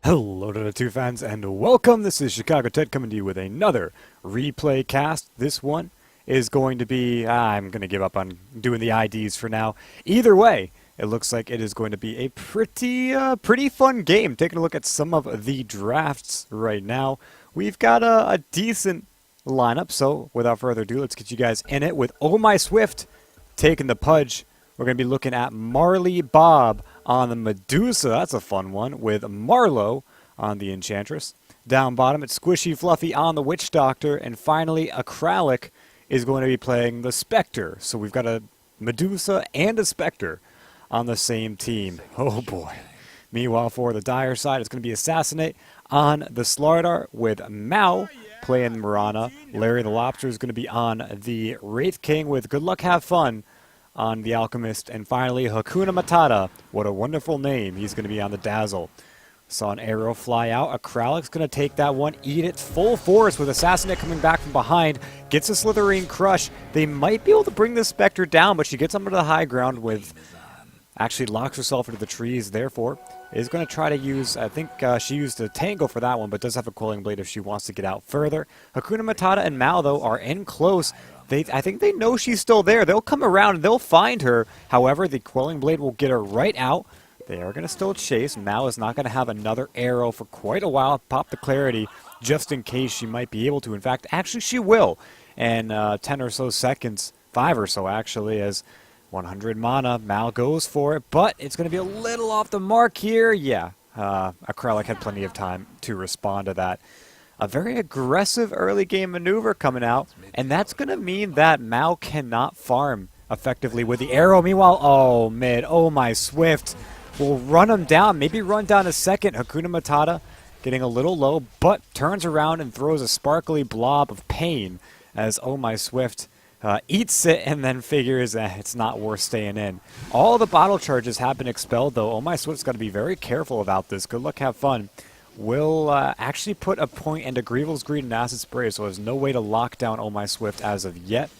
Hello to the two fans and welcome. This is Chicago Ted coming to you with another replay cast. This one is going to be, I'm going to give up on doing the IDs for now. Either way, it looks like it is going to be a pretty fun game. Taking a look at some of the drafts right now. We've got a decent lineup, so without further ado, let's get you guys in it with Oh My Swift taking the Pudge. We're going to be looking at Marley Bob on the Medusa. That's a fun one. With Marlowe on the Enchantress. Down bottom, it's Squishy Fluffy on the Witch Doctor. And finally, Acrylic is going to be playing the Spectre. So we've got a Medusa and a Spectre on the same team. Oh boy. Meanwhile, for the Dire side, it's going to be Assassinate on the Slardar with Mao playing Marana. Larry the Lobster is going to be on the Wraith King with Good Luck Have Fun on the Alchemist. And finally, Hakuna Matata. What a wonderful name. He's going to be on the Dazzle. Saw an arrow fly out. Acrylic's going to take that one, eat it full force with Assassinate coming back from behind. Gets a Slitherine Crush. They might be able to bring the Spectre down, but she gets onto the high ground with... Actually locks herself into the trees, therefore is going to try to use, I think she used a Tango for that one, but does have a Quelling Blade if she wants to get out further. Hakuna Matata and Mao, though, are in close. I think they know she's still there. They'll come around and they'll find her. However, the Quelling Blade will get her right out. They are going to still chase. Mao is not going to have another arrow for quite a while. Pop the Clarity just in case she might be able to. In fact, actually she will. And 10 or so seconds, 5 or so actually, as 100 mana. Mao goes for it, but it's going to be a little off the mark here. Yeah, Acrylic had plenty of time to respond to that. A very aggressive early game maneuver coming out, and that's going to mean that Mao cannot farm effectively with the arrow. Meanwhile, oh, mid, Oh My Swift will run him down, maybe run down a second. Hakuna Matata getting a little low, but turns around and throws a sparkly blob of pain as Oh My Swift eats it and then figures it's not worth staying in. All the bottle charges have been expelled, though. Oh My Swift's got to be very careful about this. Good luck, have fun. Will actually put a point into Greevil's Greed and Acid Spray, so there's no way to lock down Oh My Swift as of yet.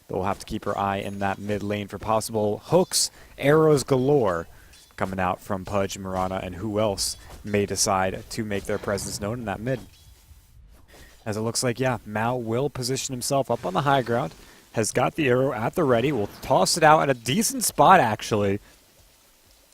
But we'll have to keep our eye in that mid lane for possible hooks, arrows galore coming out from Pudge, Marana, and who else may decide to make their presence known in that mid. As it looks like, yeah, Mao will position himself up on the high ground, has got the arrow at the ready, will toss it out at a decent spot, actually.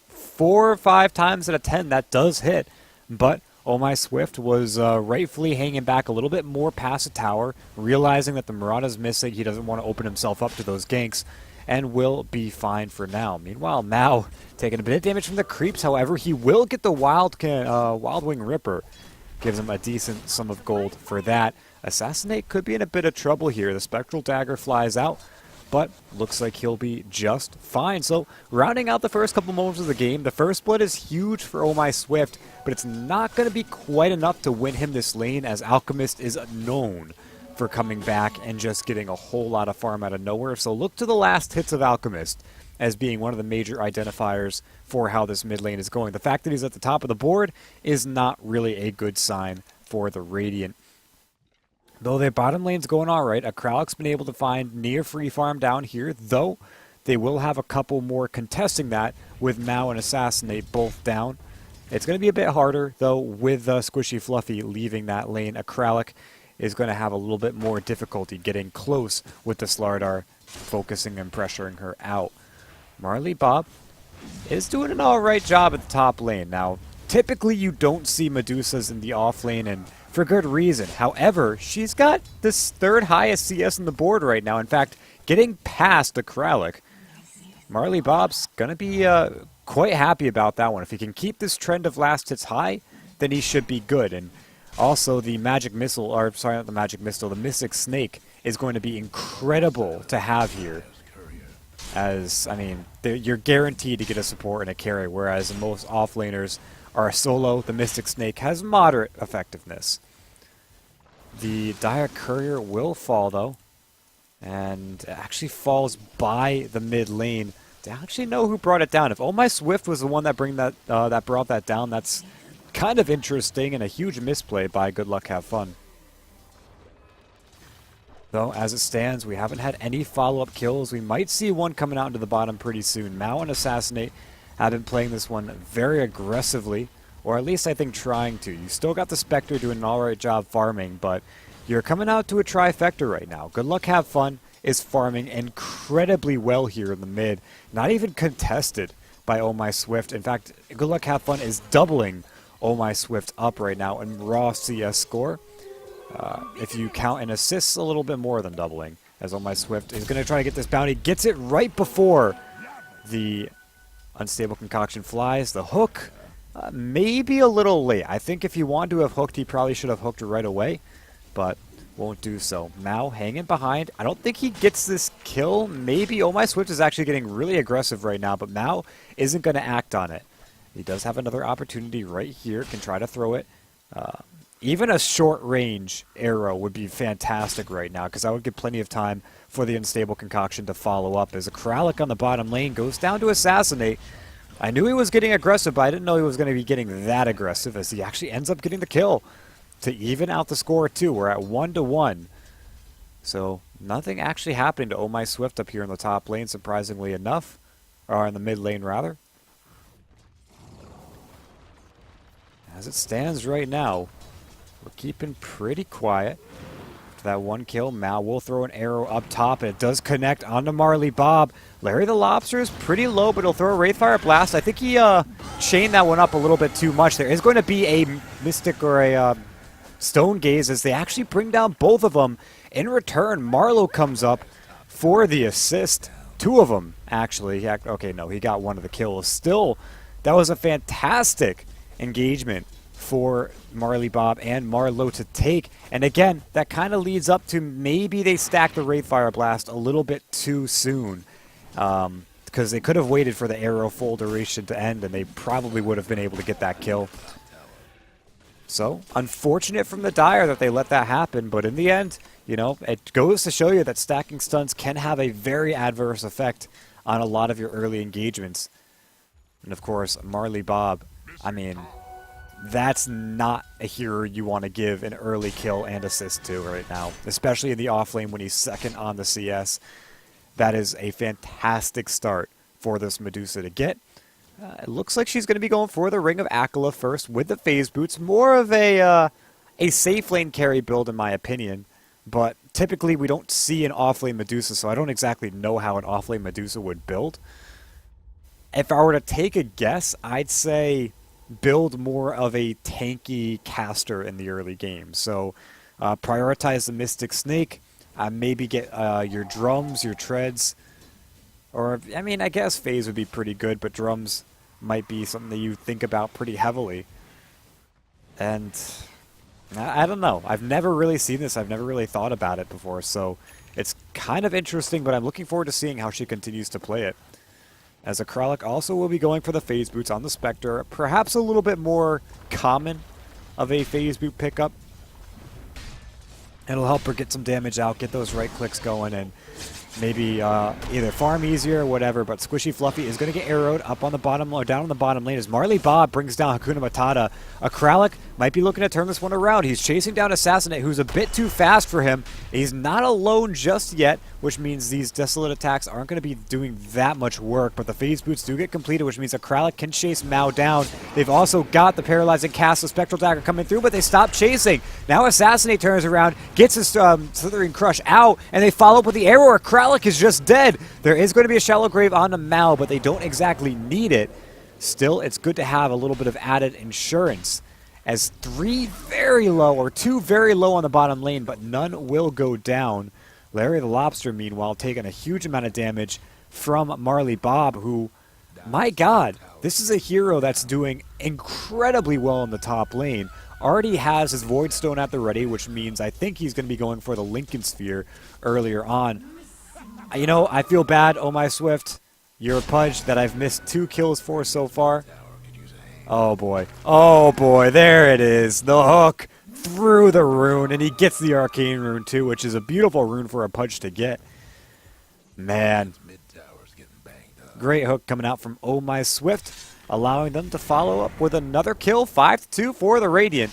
4 or 5 times out of 10, that does hit. But Oh My Swift was rightfully hanging back a little bit more past the tower, realizing that the Marauder's missing. He doesn't want to open himself up to those ganks, and will be fine for now. Meanwhile, Mao taking a bit of damage from the creeps. However, he will get the Wild Wing Ripper. Gives him a decent sum of gold for that. Assassinate could be in a bit of trouble here. The Spectral Dagger flies out, but looks like he'll be just fine. So, rounding out the first couple moments of the game, the first blood is huge for Oh My Swift, but it's not going to be quite enough to win him this lane, as Alchemist is known for coming back and just getting a whole lot of farm out of nowhere. So look to the last hits of Alchemist as being one of the major identifiers for how this mid lane is going. The fact that he's at the top of the board is not really a good sign for the Radiant. Though their bottom lane's going all right, Acrylic's been able to find near free farm down here, though they will have a couple more contesting that with Mao and Assassinate both down. It's going to be a bit harder, though, with Squishy Fluffy leaving that lane. Acrylic is going to have a little bit more difficulty getting close with the Slardar, focusing and pressuring her out. Marley Bob is doing an alright job at the top lane. Now, typically you don't see Medusas in the off lane, and for good reason. However, she's got this 3rd highest CS on the board right now. In fact, getting past Acrylic. Marley Bob's going to be quite happy about that one. If he can keep this trend of last hits high, then he should be good. And also the Magic Missile, or sorry, not the Magic Missile, the Mystic Snake is going to be incredible to have here. As, I mean, you're guaranteed to get a support and a carry, whereas most offlaners are a solo. The Mystic Snake has moderate effectiveness. The Dire Courier will fall, though, and actually falls by the mid lane. To actually know who brought it down. If Oh My Swift was the one that brought that down, that's kind of interesting and a huge misplay by Good Luck Have Fun. Though, as it stands, we haven't had any follow-up kills. We might see one coming out into the bottom pretty soon. Mao and Assassinate have been playing this one very aggressively. Or at least I think trying to. You still got the Spectre doing an alright job farming, but you're coming out to a trifecta right now. Good Luck Have Fun is farming incredibly well here in the mid. Not even contested by Oh My Swift. In fact, Good Luck Have Fun is doubling Oh My Swift up right now in raw CS score. If you count in assists, a little bit more than doubling. As Oh My Swift is going to try to get this bounty. Gets it right before the Unstable Concoction flies. The hook, maybe a little late. I think if he wanted to have hooked, he probably should have hooked right away. But won't do so. Mao hanging behind. I don't think he gets this kill. Maybe Oh My Swift is actually getting really aggressive right now, but Mao isn't going to act on it. He does have another opportunity right here. Can try to throw it. Even a short-range arrow would be fantastic right now, because that would give plenty of time for the Unstable Concoction to follow up. As a Kralik on the bottom lane goes down to assassinate. I knew he was getting aggressive, but I didn't know he was going to be getting that aggressive, as he actually ends up getting the kill to even out the score, too. We're at 1-1. So nothing actually happening to Oh My Swift up here in the top lane, surprisingly enough. Or in the mid lane, rather. As it stands right now, we're keeping pretty quiet. For that one kill, Mao will throw an arrow up top, and it does connect onto Marley Bob. Larry the Lobster is pretty low, but he'll throw a Wraithfire Blast. I think he chained that one up a little bit too much. There is going to be a Mystic or a Stone Gaze as they actually bring down both of them. In return, Marlowe comes up for the assist. Two of them, actually. Okay, no, he got one of the kills. Still, that was a fantastic engagement for Marley Bob and Marlowe to take. And again, that kind of leads up to maybe they stacked the Wraithfire Blast a little bit too soon. Because they could have waited for the arrow full duration to end, and they probably would have been able to get that kill. So, unfortunate from the Dire that they let that happen, but in the end, you know, it goes to show you that stacking stunts can have a very adverse effect on a lot of your early engagements. And of course, Marley Bob, I mean, that's not a hero you want to give an early kill and assist to right now, especially in the offlane when he's second on the CS. That is a fantastic start for this Medusa to get. It looks like she's going to be going for the Ring of Akala first with the phase boots. More of a safe lane carry build in my opinion, but typically we don't see an off-lane Medusa, so I don't exactly know how an off-lane Medusa would build. If I were to take a guess, I'd say build more of a tanky caster in the early game. So prioritize the Mystic Snake, maybe get your drums, your treads, or, I mean, I guess phase would be pretty good, but drums might be something that you think about pretty heavily. And I don't know. I've never really seen this. I've never really thought about it before, so it's kind of interesting, but I'm looking forward to seeing how she continues to play it. As a Kralik also will be going for the phase boots on the Spectre, perhaps a little bit more common of a phase boot pickup. It'll help her get some damage out, get those right clicks going, and maybe either farm easier or whatever, but Squishy Fluffy is going to get arrowed up on the bottom or down on the bottom lane as Marley Bob brings down Hakuna Matata. A Kralik might be looking to turn this one around. He's chasing down Assassinate, who's a bit too fast for him. He's not alone just yet, which means these Desolate attacks aren't going to be doing that much work, but the phase boots do get completed, which means a Kralik can chase Mao down. They've also got the paralyzing cast of Spectral Dagger coming through, but they stop chasing. Now Assassinate turns around, gets his Slithering Crush out, and they follow up with the arrow. A Kralik is just dead. There is going to be a Shallow Grave on the Mao, but they don't exactly need it. Still, it's good to have a little bit of added insurance, as two very low on the bottom lane, but none will go down. Larry the Lobster, meanwhile, taking a huge amount of damage from Marley Bob, who, my god, this is a hero that's doing incredibly well in the top lane. Already has his Void Stone at the ready, which means I think he's going to be going for the Lincoln Sphere earlier on. You know, I feel bad, Oh My Swift. You're a Pudge that I've missed 2 kills for so far. Oh boy. Oh boy, there it is. The hook through the rune, and he gets the Arcane Rune too, which is a beautiful rune for a Pudge to get. Man. Great hook coming out from Oh My Swift, allowing them to follow up with another kill, 5-2 for the Radiant.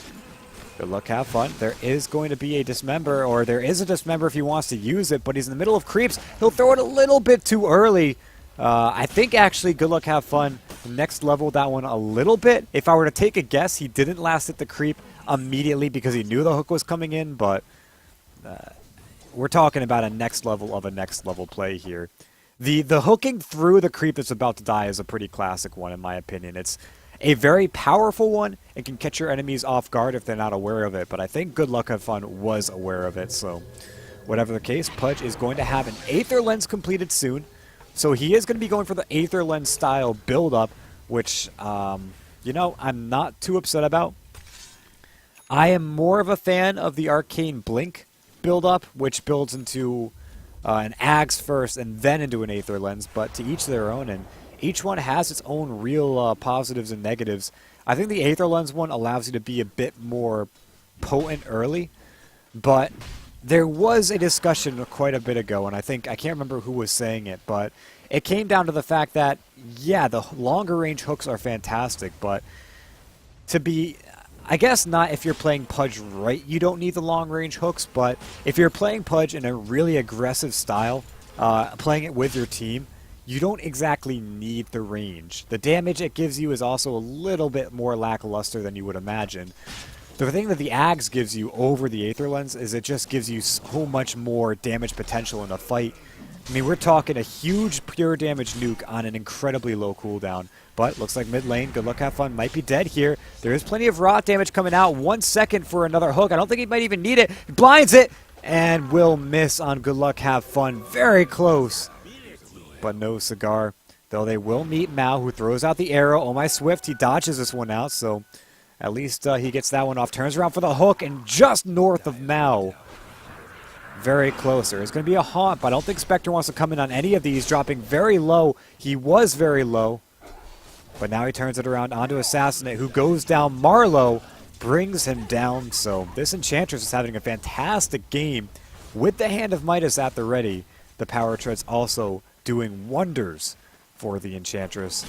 Good luck, have fun. There is going to be a Dismember, or there is a Dismember if he wants to use it, but he's in the middle of creeps. He'll throw it a little bit too early. I think actually Good Luck Have Fun next level that one a little bit. If I were to take a guess, he didn't last hit the creep immediately because he knew the hook was coming in, but we're talking about a next level of a next level play here. The hooking through the creep that's about to die is a pretty classic one in my opinion. It's a very powerful one and can catch your enemies off guard if they're not aware of it, but I think Good Luck Have Fun was aware of it, so whatever the case, Pudge is going to have an Aether Lens completed soon. So he is going to be going for the Aether Lens style build-up, which, you know, I'm not too upset about. I am more of a fan of the Arcane Blink build-up, which builds into an Axe first and then into an Aether Lens, but to each their own, and each one has its own real positives and negatives. I think the Aether Lens one allows you to be a bit more potent early, but there was a discussion quite a bit ago, and I can't remember who was saying it, but it came down to the fact that, yeah, the longer range hooks are fantastic, but to be, I guess not if you're playing Pudge right, you don't need the long range hooks, but if you're playing Pudge in a really aggressive style, playing it with your team, you don't exactly need the range. The damage it gives you is also a little bit more lackluster than you would imagine. The thing that the Axe gives you over the Aether Lens is it just gives you so much more damage potential in a fight. I mean, we're talking a huge pure damage nuke on an incredibly low cooldown. But looks like mid lane, Good Luck Have Fun might be dead here. There is plenty of rot damage coming out. 1 second for another hook. I don't think he might even need it. He blinds it and will miss on Good Luck Have Fun. Very close, but no cigar. Though they will meet Mao, who throws out the arrow. Oh my Swift, he dodges this one out, so at least he gets that one off. Turns around for the hook, and just north of Mao. Very close. There is going to be a haunt, but I don't think Spectre wants to come in on any of these. Dropping very low. He was very low, but now he turns it around onto Assassinate, who goes down. Marlowe brings him down, so this Enchantress is having a fantastic game with the Hand of Midas at the ready. The Power Tread's also doing wonders for the Enchantress.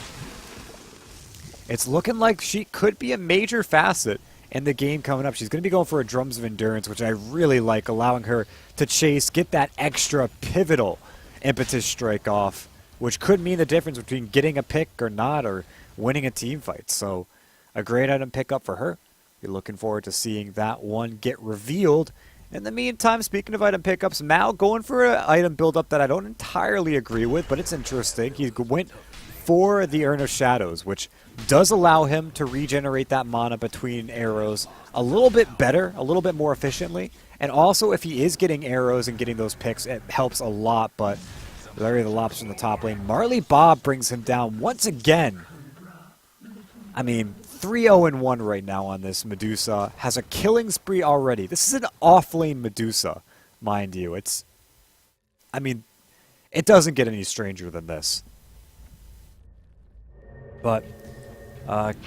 It's looking like she could be a major facet in the game coming up. She's going to be going for a Drums of Endurance, which I really like, allowing her to chase, get that extra pivotal impetus strike off, which could mean the difference between getting a pick or not, or winning a team fight. So a great item pickup for her. You're looking forward to seeing that one get revealed. In the meantime, speaking of item pickups, Mao going for an item build-up that I don't entirely agree with, but it's interesting. He went for the Urn of Shadows, which does allow him to regenerate that mana between arrows a little bit better, a little bit more efficiently. And also, if he is getting arrows and getting those picks, it helps a lot, but Larry the Lops from the top lane. Marley Bob brings him down once again. I mean, 3-0-1 right now on this. Medusa has a killing spree already. This is an off-lane Medusa, mind you. I mean, it doesn't get any stranger than this. But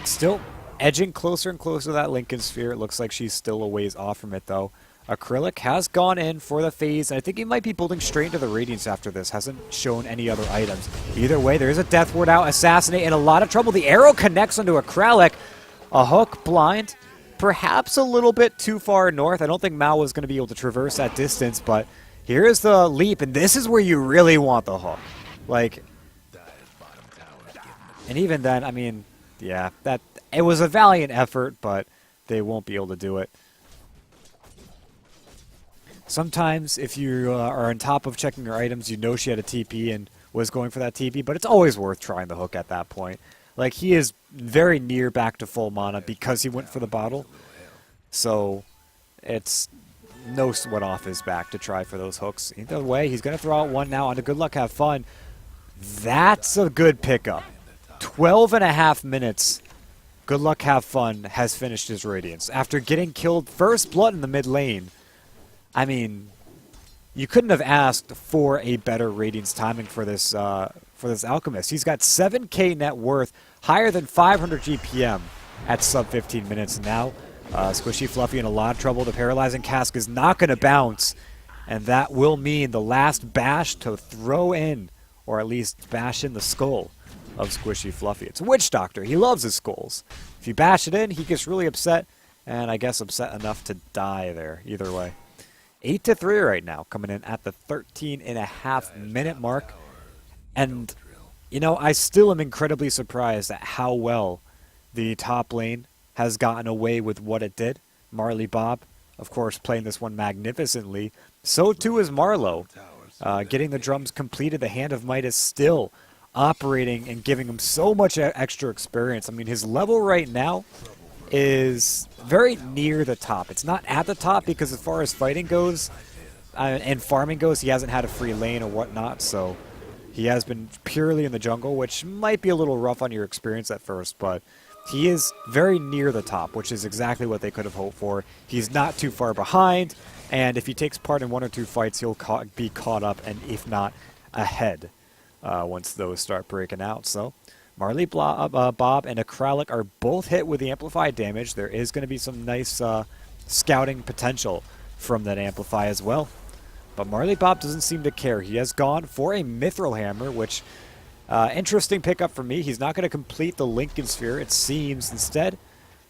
still edging closer and closer to that Lincoln Sphere. It looks like she's still a ways off from it, though. Acrylic has gone in for the phase, and I think he might be building straight into the Radiance after this. Hasn't shown any other items. Either way, there is a Death Ward out. Assassinate in a lot of trouble. The arrow connects onto Acrylic. A hook blind. Perhaps a little bit too far north. I don't think Mao was going to be able to traverse that distance, but here is the leap, and this is where you really want the hook. Like, and even then, I mean, yeah, it was a valiant effort, but they won't be able to do it. Sometimes, if you are on top of checking your items, you know she had a TP and was going for that TP, but it's always worth trying the hook at that point. Like, he is very near back to full mana because he went for the bottle. So, it's no sweat off his back to try for those hooks. Either way, he's going to throw out one now onto Good Luck Have Fun. That's a good pickup. 12.5 minutes. Good Luck Have Fun has finished his Radiance. After getting killed first blood in the mid lane, I mean, you couldn't have asked for a better Radiance timing for this Alchemist. He's got 7k net worth, higher than 500 GPM at sub 15 minutes now. Squishy Fluffy in a lot of trouble. The Paralyzing Cask is not going to bounce, and that will mean the last bash to throw in, or at least bash in the skull of Squishy Fluffy. It's a Witch Doctor. He loves his skulls. If you bash it in, he gets really upset, and I guess upset enough to die there, either way. 8-3 right now, coming in at the 13.5 minute mark. And You know, I still am incredibly surprised at how well the top lane has gotten away with what it did. Marley Bob, of course, playing this one magnificently. So too is Marlowe. Getting the drums completed, the Hand of Might is still operating and giving him so much extra experience. I mean, his level right now is very near the top. It's not at the top because as far as fighting goes and farming goes, he hasn't had a free lane or whatnot, so he has been purely in the jungle, which might be a little rough on your experience at first, but he is very near the top, which is exactly what they could have hoped for. He's not too far behind, and if he takes part in 1 or 2 fights, he'll be caught up, and if not, ahead once those start breaking out. So Marley Bob and Akralik are both hit with the amplified damage. There is going to be some nice scouting potential from that amplify as well. But Marley Bob doesn't seem to care. He has gone for a Mithril Hammer, which, interesting pickup for me. He's not going to complete the Lincoln Sphere, it seems. Instead,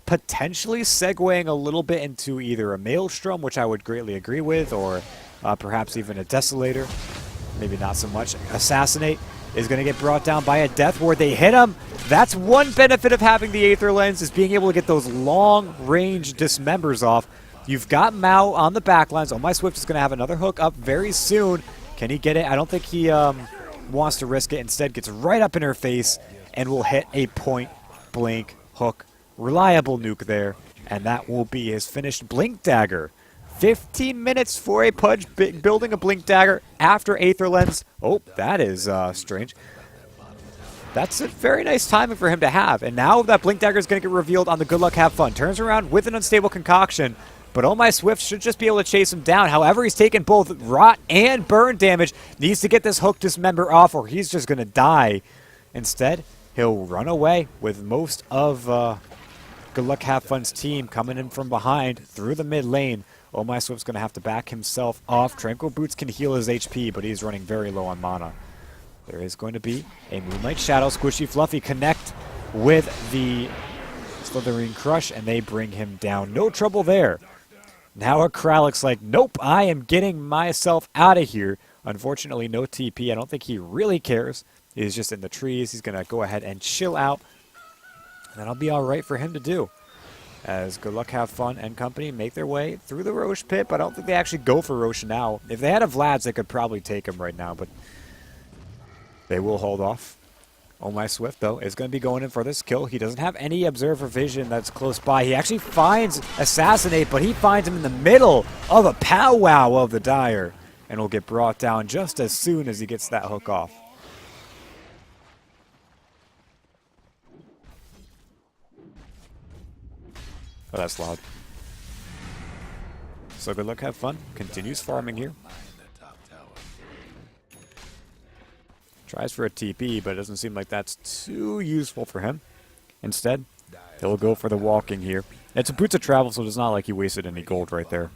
potentially segueing a little bit into either a Maelstrom, which I would greatly agree with, or perhaps even a Desolator. Maybe not so much. Assassinate is going to get brought down by a Death Ward. They hit him. That's one benefit of having the Aether Lens, is being able to get those long-range dismembers off. You've got Mao on the backlines. Oh, my Swift is going to have another hook up very soon. Can he get it? I don't think he wants to risk it. Instead, gets right up in her face and will hit a point-blank hook. Reliable nuke there, and that will be his finished Blink Dagger. 15 minutes for a Pudge building a Blink Dagger after Aether Lens. Oh, that is strange. That's a very nice timing for him to have. And now that Blink Dagger is going to get revealed on the Good Luck Have Fun. Turns around with an Unstable Concoction. But Oh My Swift should just be able to chase him down. However, he's taken both rot and burn damage. Needs to get this hook dismember off or he's just going to die. Instead, he'll run away with most of Good Luck Have Fun's team coming in from behind through the mid lane. Oh My Swift's going to have to back himself off. Tranquil Boots can heal his HP, but he's running very low on mana. There is going to be a Moonlight Shadow Squishy Fluffy connect with the Slitherine Crush, and they bring him down. No trouble there. Now Akralik's like, nope, I am getting myself out of here. Unfortunately, no TP. I don't think he really cares. He's just in the trees. He's going to go ahead and chill out. And that'll be all right for him to do. As Good Luck Have Fun and company make their way through the Roche pit, but I don't think they actually go for Roche now. If they had a Vlad's, they could probably take him right now, but they will hold off. Oh My Swift, though, is going to be going in for this kill. He doesn't have any Observer Vision that's close by. He actually finds Assassinate, but he finds him in the middle of a powwow of the Dire, and will get brought down just as soon as he gets that hook off. Oh, that's loud. So Good Luck Have Fun continues farming here. Tries for a TP, but it doesn't seem like that's too useful for him. Instead, he'll go for the walking here. It's a Boots of Travel, so it's not like he wasted any gold right there.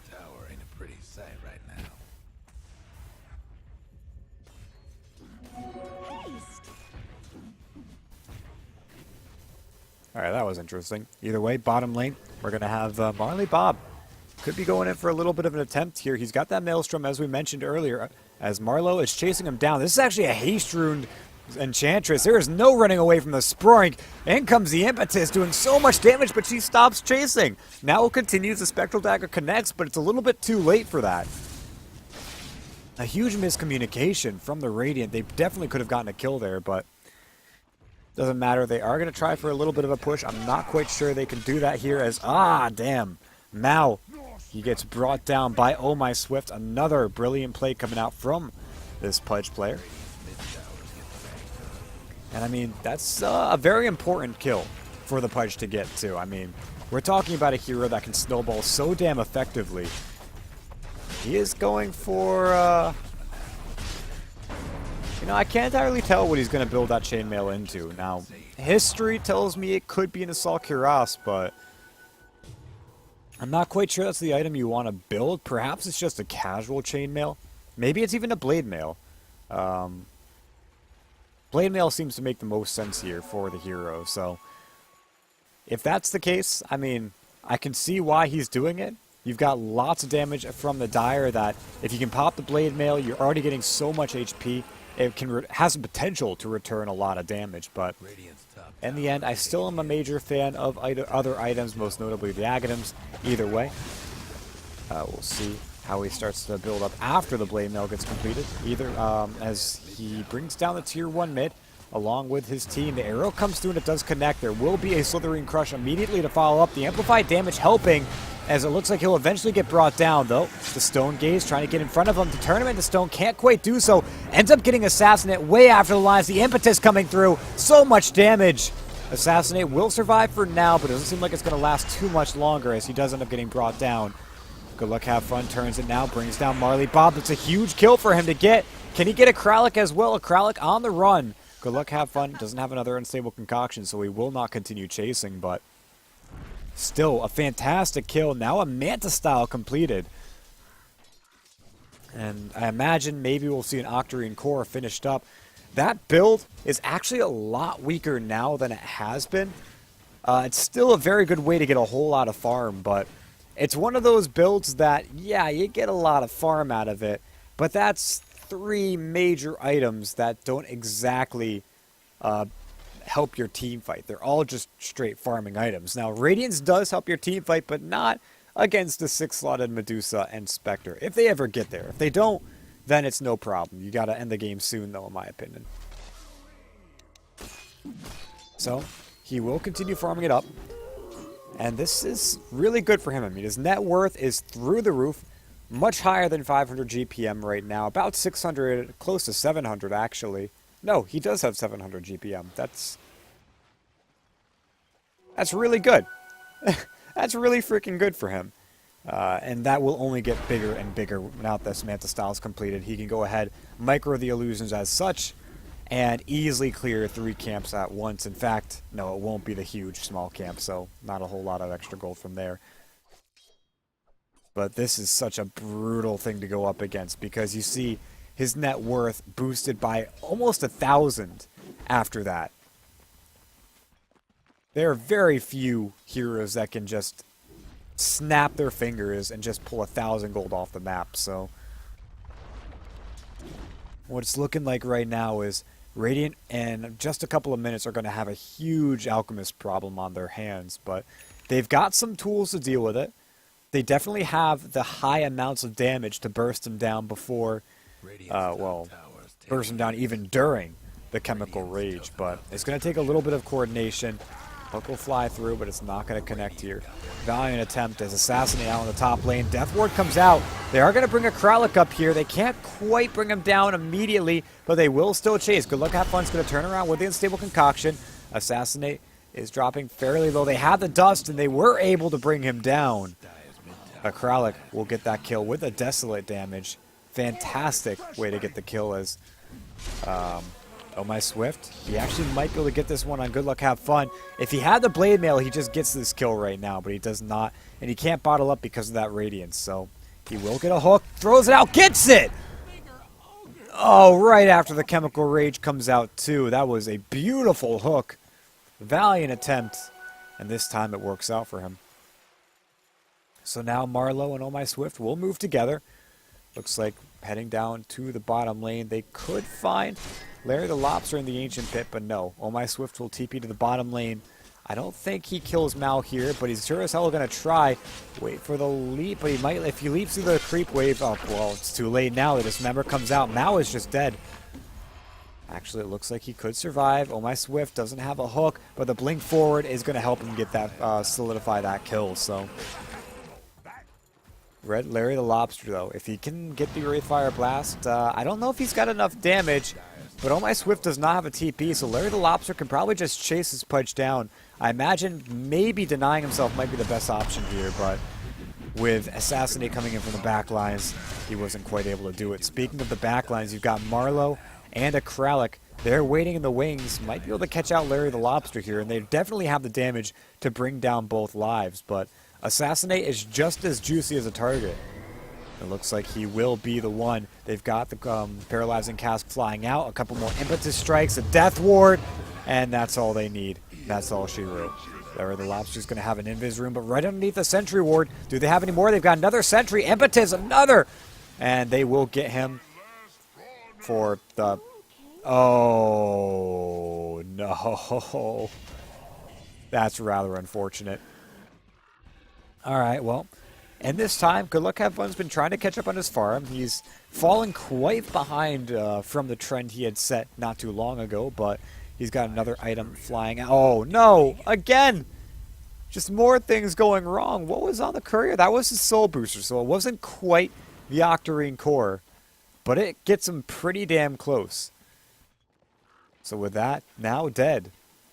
Alright, that was interesting. Either way, bottom lane, we're going to have Marley Bob. Could be going in for a little bit of an attempt here. He's got that Maelstrom, as we mentioned earlier, as Marlowe is chasing him down. This is actually a haste-runed Enchantress. There is no running away from the Sproink. In comes the Impetus, doing so much damage, but she stops chasing. Now it continues, the Spectral Dagger connects, but it's a little bit too late for that. A huge miscommunication from the Radiant. They definitely could have gotten a kill there, but doesn't matter. They are going to try for a little bit of a push. I'm not quite sure they can do that here as, damn. Mao, he gets brought down by Oh My Swift. Another brilliant play coming out from this Pudge player. And I mean, that's a very important kill for the Pudge to get to. I mean, we're talking about a hero that can snowball so damn effectively. He is going for, you know, I can't entirely tell what he's going to build that chainmail into. Now, history tells me it could be an Assault Cuirass, but I'm not quite sure that's the item you want to build. Perhaps it's just a casual chainmail. Maybe it's even a blade mail. Blade mail seems to make the most sense here for the hero. So if that's the case, I mean, I can see why he's doing it. You've got lots of damage from the Dire that if you can pop the blade mail, you're already getting so much HP. it has the potential to return a lot of damage, but in the end, I still am a major fan of other items, most notably the Aghanims. Either way, we'll see how he starts to build up after the Blade Mail gets completed. Either as he brings down the tier 1 mid, along with his team. The arrow comes through and it does connect. There will be a Slithering Crush immediately to follow up. The amplified damage helping, as it looks like he'll eventually get brought down, though. The Stone Gaze trying to get in front of him to turn him into stone. Can't quite do so. Ends up getting Assassinate way after the lines. The Impetus coming through. So much damage. Assassinate will survive for now, but it doesn't seem like it's going to last too much longer as he does end up getting brought down. Good luck, have fun. Turns it now. Brings down Marley Bob. It's a huge kill for him to get. Can he get a Kralik as well? A Kralik on the run. Good luck, have fun. Doesn't have another unstable concoction, so he will not continue chasing, but still a fantastic kill. Now a Manta style completed. And I imagine maybe we'll see an Octarine Core finished up. That build is actually a lot weaker now than it has been. It's still a very good way to get a whole lot of farm, but it's one of those builds that, yeah, you get a lot of farm out of it, but that's 3 major items that don't exactly help your team fight. They're all just straight farming items. Now, Radiance does help your team fight, but not against the 6-slotted Medusa and Spectre, if they ever get there. If they don't, then it's no problem. You gotta end the game soon, though, in my opinion. So, he will continue farming it up, and this is really good for him. I mean, his net worth is through the roof. Much higher than 500 GPM right now. About 600, close to 700 actually. No, he does have 700 GPM. That's really good. That's really freaking good for him. And that will only get bigger and bigger now that this Manta style is completed. He can go ahead, micro the illusions as such, and easily clear 3 camps at once. In fact, no, it won't be the huge small camp, so not a whole lot of extra gold from there. But this is such a brutal thing to go up against because you see his net worth boosted by almost 1,000 after that. There are very few heroes that can just snap their fingers and just pull 1,000 gold off the map. So what it's looking like right now is Radiant in just a couple of minutes are going to have a huge alchemist problem on their hands, but they've got some tools to deal with it. They definitely have the high amounts of damage to burst him down before, burst him down even during the Chemical Rage. But it's going to take a little bit of coordination. Hook will fly through, but it's not going to connect here. Valiant attempt as Assassinate out on the top lane. Death Ward comes out. They are going to bring a Kralik up here. They can't quite bring him down immediately, but they will still chase. Good luck, have fun's going to turn around with the unstable concoction. Assassinate is dropping fairly low. They had the dust, and they were able to bring him down. Kralik will get that kill with a Desolate damage. Fantastic way to get the kill as Oh My Swift. He actually might be able to get this one on Good Luck Have Fun. If he had the Blade Mail, he just gets this kill right now, but he does not. And he can't bottle up because of that Radiance, so he will get a hook. Throws it out, gets it! Oh, right after the Chemical Rage comes out too. That was a beautiful hook. Valiant attempt. And this time it works out for him. So now Marlowe and Oh My Swift will move together. Looks like heading down to the bottom lane. They could find Larry the Lobster in the Ancient Pit, but no. Oh My Swift will TP to the bottom lane. I don't think he kills Mal here, but he's sure as hell going to try. Wait for the leap, but he might, if he leaps through the creep wave, oh, well, it's too late now. The Dismember comes out. Mal is just dead. Actually, it looks like he could survive. Oh My Swift doesn't have a hook, but the blink forward is going to help him get that, solidify that kill, so... Red Larry the Lobster, though, if he can get the Wraithfire Blast, I don't know if he's got enough damage, but Oh My Swift does not have a TP, so Larry the Lobster can probably just chase his Pudge down. I imagine maybe denying himself might be the best option here, but with Assassinate coming in from the back lines, he wasn't quite able to do it. Speaking of the back lines, you've got Marlowe and a Kralik. They're waiting in the wings, might be able to catch out Larry the Lobster here, and they definitely have the damage to bring down both lives, but Assassinate is just as juicy as a target. It looks like he will be the one. They've got the Paralyzing Cask flying out, a couple more Impetus Strikes, a Death Ward, and that's all they need. That's all she wrote. Larry the Lobster's going to have an Invis Room, but right underneath the Sentry Ward, do they have any more? They've got another Sentry, Impetus, another! And they will get him for the Oh, no. That's rather unfortunate. All right, well, and this time, Good Luck Have Fun's been trying to catch up on his farm. He's fallen quite behind from the trend he had set not too long ago, but he's got another item flying out. Oh, no! Again! Just more things going wrong. What was on the courier? That was his soul booster, so it wasn't quite the Octarine core, but it gets him pretty damn close. So with that, now dead.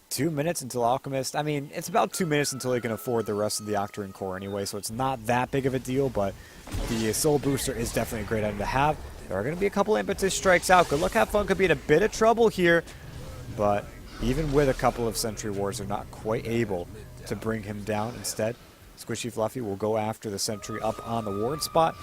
2 minutes until Alchemist. I mean, it's about 2 minutes until he can afford the rest of the Octarine core anyway, so it's not that big of a deal, but the soul booster is definitely a great item to have. There are going to be a couple impetus strikes out. Good Luck Have Fun could be in a bit of trouble here, but even with a couple of Sentry Wars, they're not quite able to bring him down. Instead, Squishy Fluffy will go after the Sentry up on the ward spot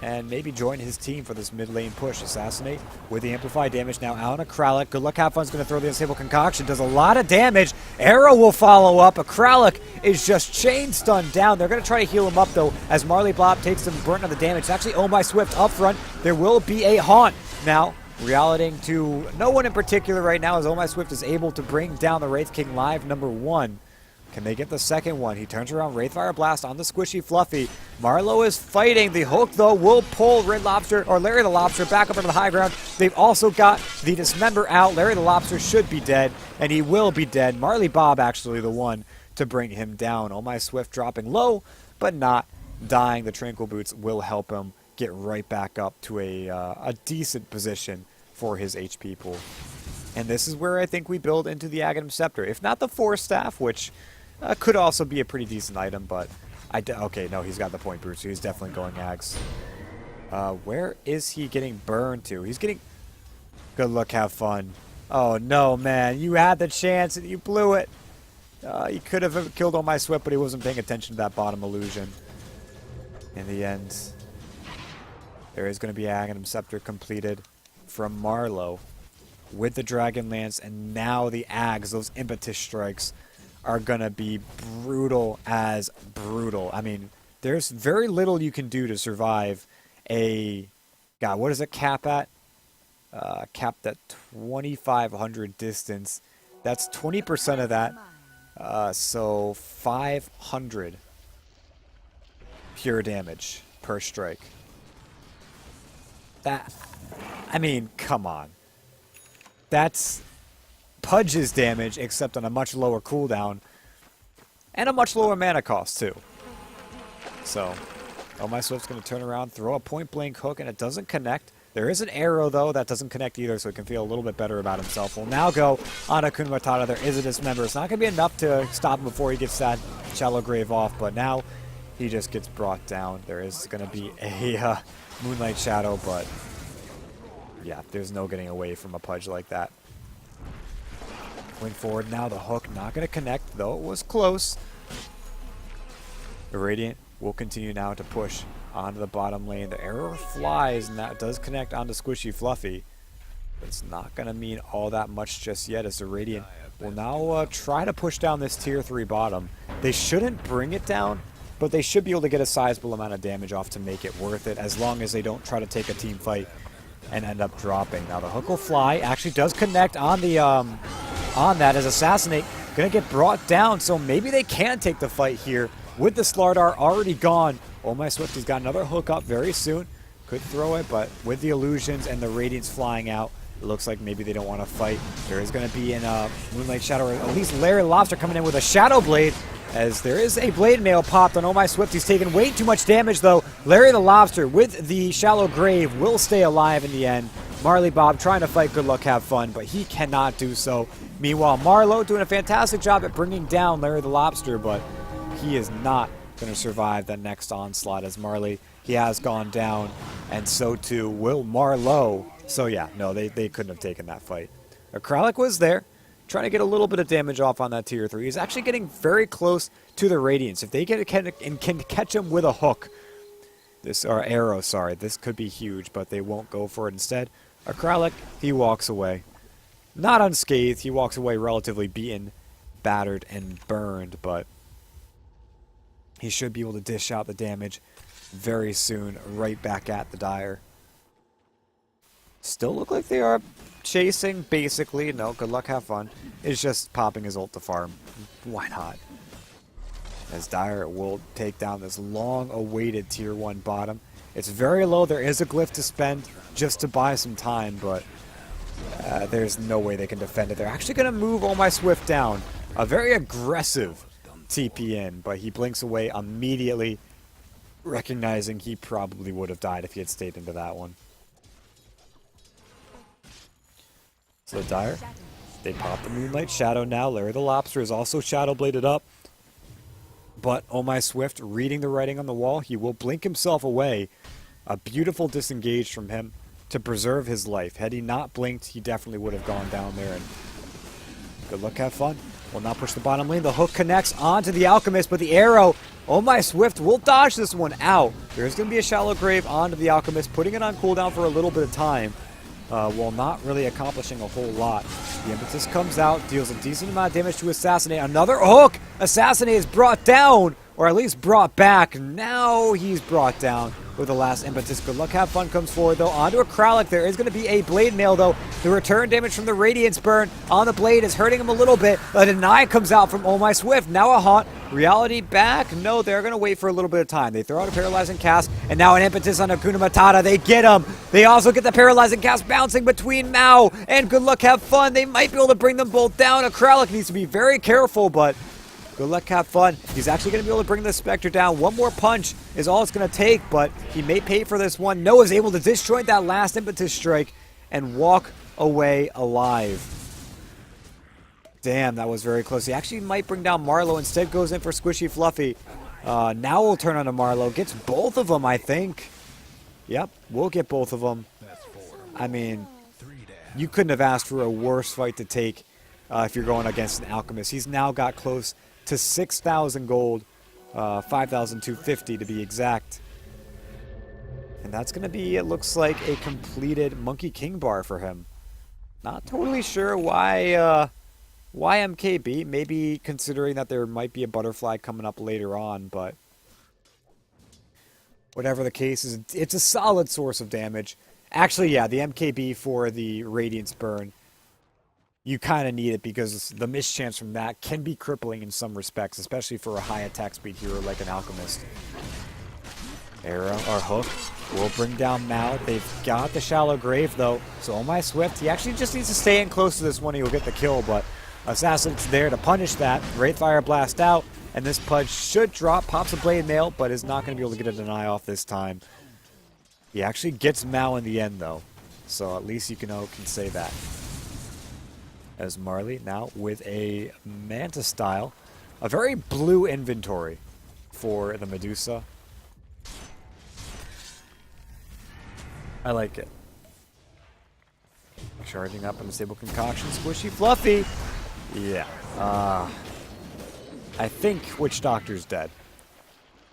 and maybe join his team for this mid lane push. Assassinate with the amplified damage now out on Akralic. Good Luck Have Fun's going to throw the Unstable Concoction. Does a lot of damage. Arrow will follow up. Akralic is just chain stunned down. They're going to try to heal him up though as Marley Bob takes some burnt on the damage. It's actually owned by Swift up front. There will be a haunt. Now, realitying to no one in particular right now as Oh My Swift is able to bring down the Wraith King live #1. Can they get the second one? He turns around, Wraithfire Blast on the Squishy Fluffy. Marlowe is fighting. The hook, though, will pull Red Lobster, or Larry the Lobster, back up into the high ground. They've also got the Dismember out. Larry the Lobster should be dead, and he will be dead. Marley Bob, actually, the one to bring him down. Oh My Swift dropping low, but not dying. The Tranquil Boots will help him get right back up to a decent position for his HP pool. And this is where I think we build into the Aghanim Scepter. If not the Force Staff, which could also be a pretty decent item, but okay, no, he's got the point brute, so he's definitely going Ags. Where is he getting burned to? He's getting... Good Luck, Have Fun. Oh, no, man. You had the chance, and you blew it. He could have killed all my Swift, but he wasn't paying attention to that bottom illusion. In the end, there is going to be Aghanim Scepter completed from Marlowe with the Dragon Lance, and now the Ags, those impetus strikes, are going to be brutal as brutal. I mean, there's very little you can do to survive a... God, what does it cap at? Capped at 2,500 distance. That's 20% of that. So 500 pure damage per strike. That... I mean, come on. That's Pudge's damage, except on a much lower cooldown. And a much lower mana cost, too. So, Oh My Swift's going to turn around, throw a point-blank hook, and it doesn't connect. There is an arrow, though, that doesn't connect either, so he can feel a little bit better about himself. We'll now go on Hakuna Matata. There is a Dismember. It's not going to be enough to stop him before he gets that Shallow Grave off, but now he just gets brought down. There is going to be a Moonlight Shadow, but yeah, there's no getting away from a Pudge like that. Going forward now, the hook not going to connect, though it was close. The Radiant will continue now to push onto the bottom lane. The arrow flies, and that does connect onto Squishy Fluffy. But it's not going to mean all that much just yet, as the Radiant will now try to push down this tier 3 bottom. They shouldn't bring it down, but they should be able to get a sizable amount of damage off to make it worth it, as long as they don't try to take a team fight and end up dropping. Now the hook will fly. Actually does connect on the on that as Assassinate. Going to get brought down, so maybe they can take the fight here. With the Slardar already gone, Oh My Swift has got another hook up very soon. Could throw it, but with the illusions and the Radiance flying out, it looks like maybe they don't want to fight. There is going to be a Moonlight Shadow, or at least Larry Lobster coming in with a Shadow Blade, as there is a Blade Mail popped on Oh My Swift. He's taken way too much damage, though. Larry the Lobster with the Shallow Grave will stay alive in the end. Marley Bob trying to fight Good Luck Have Fun, but he cannot do so. Meanwhile, Marlowe doing a fantastic job at bringing down Larry the Lobster, but he is not going to survive that next onslaught, as Marley, he has gone down, and so too will Marlowe. So yeah, no, they couldn't have taken that fight. Akralic was there, trying to get a little bit of damage off on that tier 3. He's actually getting very close to the Radiance. If they can catch him with a hook, or arrow, sorry, this could be huge, but they won't go for it. Instead, Akralic, he walks away. Not unscathed, he walks away relatively beaten, battered, and burned, but he should be able to dish out the damage very soon, right back at the Dire. Still look like they are chasing, basically. No, good luck, have fun. It's just popping his ult to farm. Why not? As Dire will take down this long-awaited Tier 1 bottom. It's very low. There is a glyph to spend just to buy some time, but there's no way they can defend it. They're actually going to move Oh My Swift down. A very aggressive TP in, but he blinks away immediately, recognizing he probably would have died if he had stayed into that one. So Dire, they pop the Moonlight Shadow now. Larry the Lobster is also Shadow Bladed up. But Oh My Swift, reading the writing on the wall, he will blink himself away. A beautiful disengage from him to preserve his life. Had he not blinked, he definitely would have gone down there. And good luck, have fun. Will not push the bottom lane. The hook connects onto the Alchemist, but the arrow, Oh My Swift will dodge this one out. There's going to be a Shallow Grave onto the Alchemist, putting it on cooldown for a little bit of time. While not really accomplishing a whole lot. The Impetus comes out, deals a decent amount of damage to Assassinate. Another hook! Assassinate is brought down, or at least brought back. Now he's brought down with the last Impetus. Good luck, have fun comes forward, though. Onto a Kralik. There is going to be a Blade Mail, though. The return damage from the Radiance Burn on the Blade is hurting him a little bit. A Deny comes out from Oh My Swift. Now a Haunt. Reality back? No, they're going to wait for a little bit of time. They throw out a Paralyzing Cast, and now an Impetus on Hakuna Matata. They get him. They also get the Paralyzing Cast bouncing between Mao and Good Luck, have fun. They might be able to bring them both down. A Kralik needs to be very careful, but good luck, have fun. He's actually going to be able to bring the Spectre down. One more punch is all it's going to take, but he may pay for this one. Noah's able to disjoint that last Impetus strike and walk away alive. Damn, that was very close. He actually might bring down Marlowe. Instead goes in for Squishy Fluffy. Now we'll turn on to Marlowe. Gets both of them, I think. Yep, we'll get both of them. I mean, you couldn't have asked for a worse fight to take if you're going against an Alchemist. He's now got close to 6,000 gold, 5,250 to be exact. And that's going to be, it looks like, a completed Monkey King bar for him. Not totally sure why MKB, maybe considering that there might be a Butterfly coming up later on, but whatever the case is, it's a solid source of damage. Actually, yeah, the MKB for the Radiance Burn, you kind of need it because the mischance from that can be crippling in some respects, especially for a high attack speed hero like an Alchemist. Arrow, or hook, will bring down Mao. They've got the Shallow Grave, though, so Oh My Swift, he actually just needs to stay in close to this one. He'll get the kill, but Assassin's there to punish that. Wraithfire Blast out, and this Pudge should drop. Pops a Blade Mail, but is not going to be able to get a Deny off this time. He actually gets Mao in the end, though, so at least you can say that. As Marley now with a Manta style, a very blue inventory for the Medusa. I like it. Charging up on the Stable Concoction. Squishy Fluffy. Yeah. I think Witch Doctor's dead.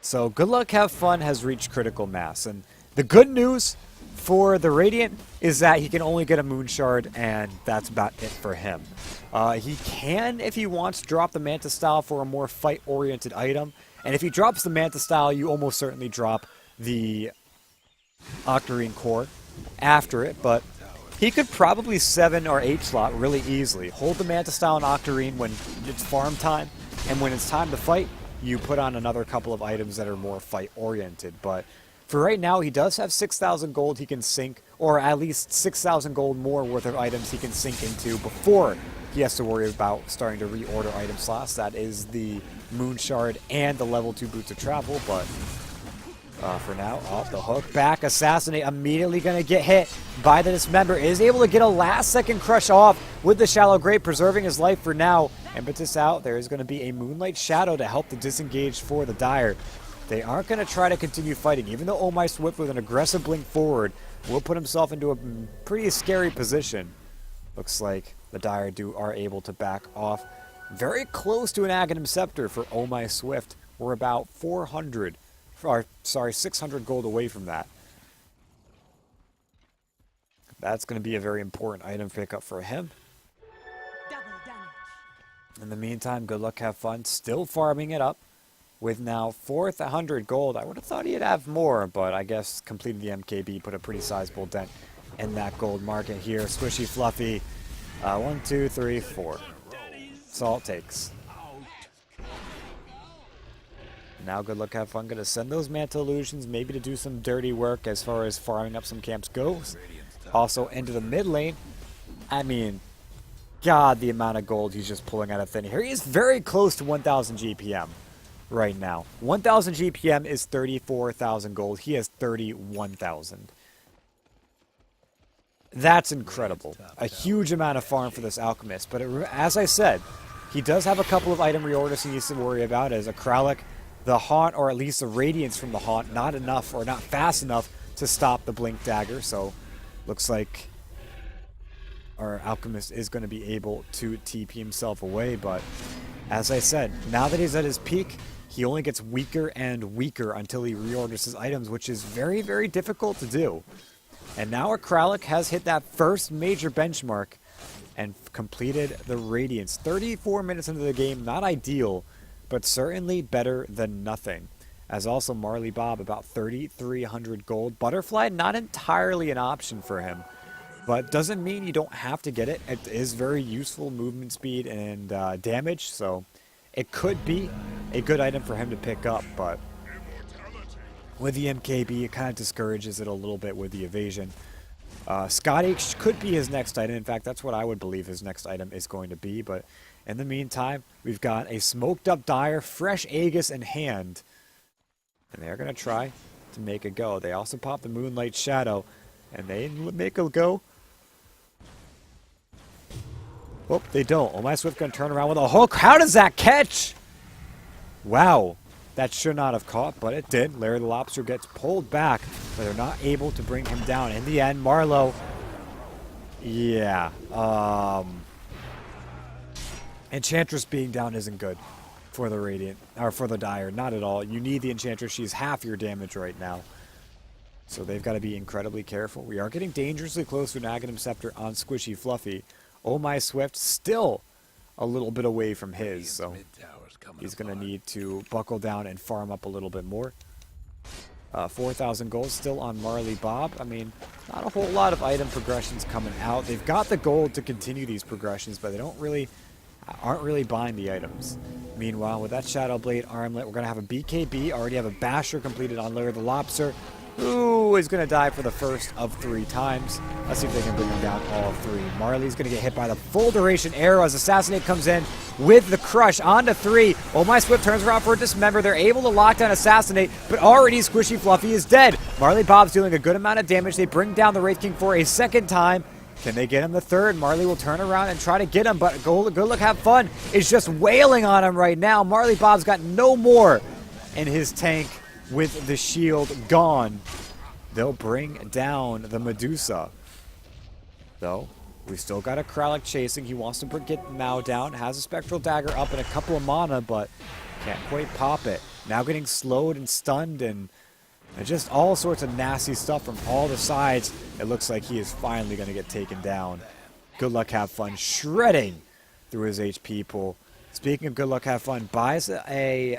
So Good Luck, Have Fun has reached critical mass. And the good news for the Radiant is that he can only get a Moon Shard, and that's about it for him. He can, if he wants, drop the Manta Style for a more fight-oriented item. And if he drops the Manta Style, you almost certainly drop the Octarine Core after it, but he could probably 7 or 8 slot really easily. Hold the Manta Style and Octarine when it's farm time, and when it's time to fight, you put on another couple of items that are more fight-oriented. But for right now, he does have 6,000 gold he can sink, or at least 6,000 gold more worth of items he can sink into before he has to worry about starting to reorder item slots. That is the Moon Shard and the level 2 Boots of Travel, but for now, off the hook, back, Assassinate, immediately going to get hit by the Dismember, is able to get a last-second crush off with the Shallow Grave, preserving his life for now. Impetus out, there is going to be a Moonlight Shadow to help the disengage for the Dire. They aren't going to try to continue fighting, even though Oh My Swift with an aggressive blink forward will put himself into a pretty scary position. Looks like the Dire are able to back off. Very close to an Aghanim Scepter for Oh My Swift. We're about 600 gold away from that. That's going to be a very important item pickup for him. In the meantime, Good Luck, Have Fun, still farming it up with now 400 gold. I would have thought he'd have more, but I guess completing the MKB put a pretty sizable dent in that gold market here. Squishy Fluffy. 1, 2, 3, 4. That's all it takes. Now good luck, have fun. Gonna send those Mantle Illusions maybe to do some dirty work as far as farming up some camps goes. Also into the mid lane. I mean, God, the amount of gold he's just pulling out of thin air. He is very close to 1,000 GPM right now. 1,000 GPM is 34,000 gold. He has 31,000. That's incredible. A huge amount of farm for this Alchemist. But as I said, he does have a couple of item reorders he needs to worry about as a Kralik, the Haunt, or at least the Radiance from the Haunt, not enough or not fast enough to stop the Blink Dagger. So looks like our Alchemist is going to be able to TP himself away. But as I said, now that he's at his peak, he only gets weaker and weaker until he reorders his items, which is very, very difficult to do. And now our Kralik has hit that first major benchmark and completed the Radiance. 34 minutes into the game, not ideal, but certainly better than nothing. As also Marley Bob, about 3,300 gold. Butterfly, not entirely an option for him, but doesn't mean you don't have to get it. It is very useful movement speed and damage, so it could be a good item for him to pick up, but with the MKB, it kind of discourages it a little bit with the evasion. Scotty could be his next item. In fact, that's what I would believe his next item is going to be. But in the meantime, we've got a smoked up Dire, fresh Aegis in hand. And they're going to try to make a go. They also pop the Moonlight Shadow. And they make a go. Oh, they don't. Oh, my Swift going to turn around with a hook. How does that catch? Wow. That should not have caught, but it did. Larry the Lobster gets pulled back, but they're not able to bring him down. In the end, Marlowe, yeah. Enchantress being down isn't good for the Radiant, or for the Dire. Not at all. You need the Enchantress. She's half your damage right now. So they've got to be incredibly careful. We are getting dangerously close to an Aghanim Scepter on Squishy Fluffy. Oh My Swift still a little bit away from his, so he's going to need to buckle down and farm up a little bit more. 4,000 gold still on Marley Bob. I mean, not a whole lot of item progressions coming out. They've got the gold to continue these progressions, but they aren't really buying the items. Meanwhile, with that Shadow Blade Armlet, we're going to have a BKB. Already have a Basher completed on Larry the Lobster, who is going to die for the first of 3 times. Let's see if they can bring him down all 3. Marley's going to get hit by the full duration arrow as Assassinate comes in with the crush onto 3. Oh My Swift turns around for a Dismember. They're able to lock down Assassinate, but already Squishy Fluffy is dead. Marley Bob's doing a good amount of damage. They bring down the Wraith King for a second time. Can they get him the third? Marley will turn around and try to get him, but Good Luck Have Fun is just wailing on him right now. Marley Bob's got no more in his tank with the shield gone. They'll bring down the Medusa. Though, we still got a Kralik chasing. He wants to get Mao down. Has a Spectral Dagger up and a couple of mana, but can't quite pop it. Now getting slowed and stunned and just all sorts of nasty stuff from all the sides. It looks like he is finally going to get taken down. Good Luck Have Fun shredding through his HP pool. Speaking of Good Luck Have Fun, buys a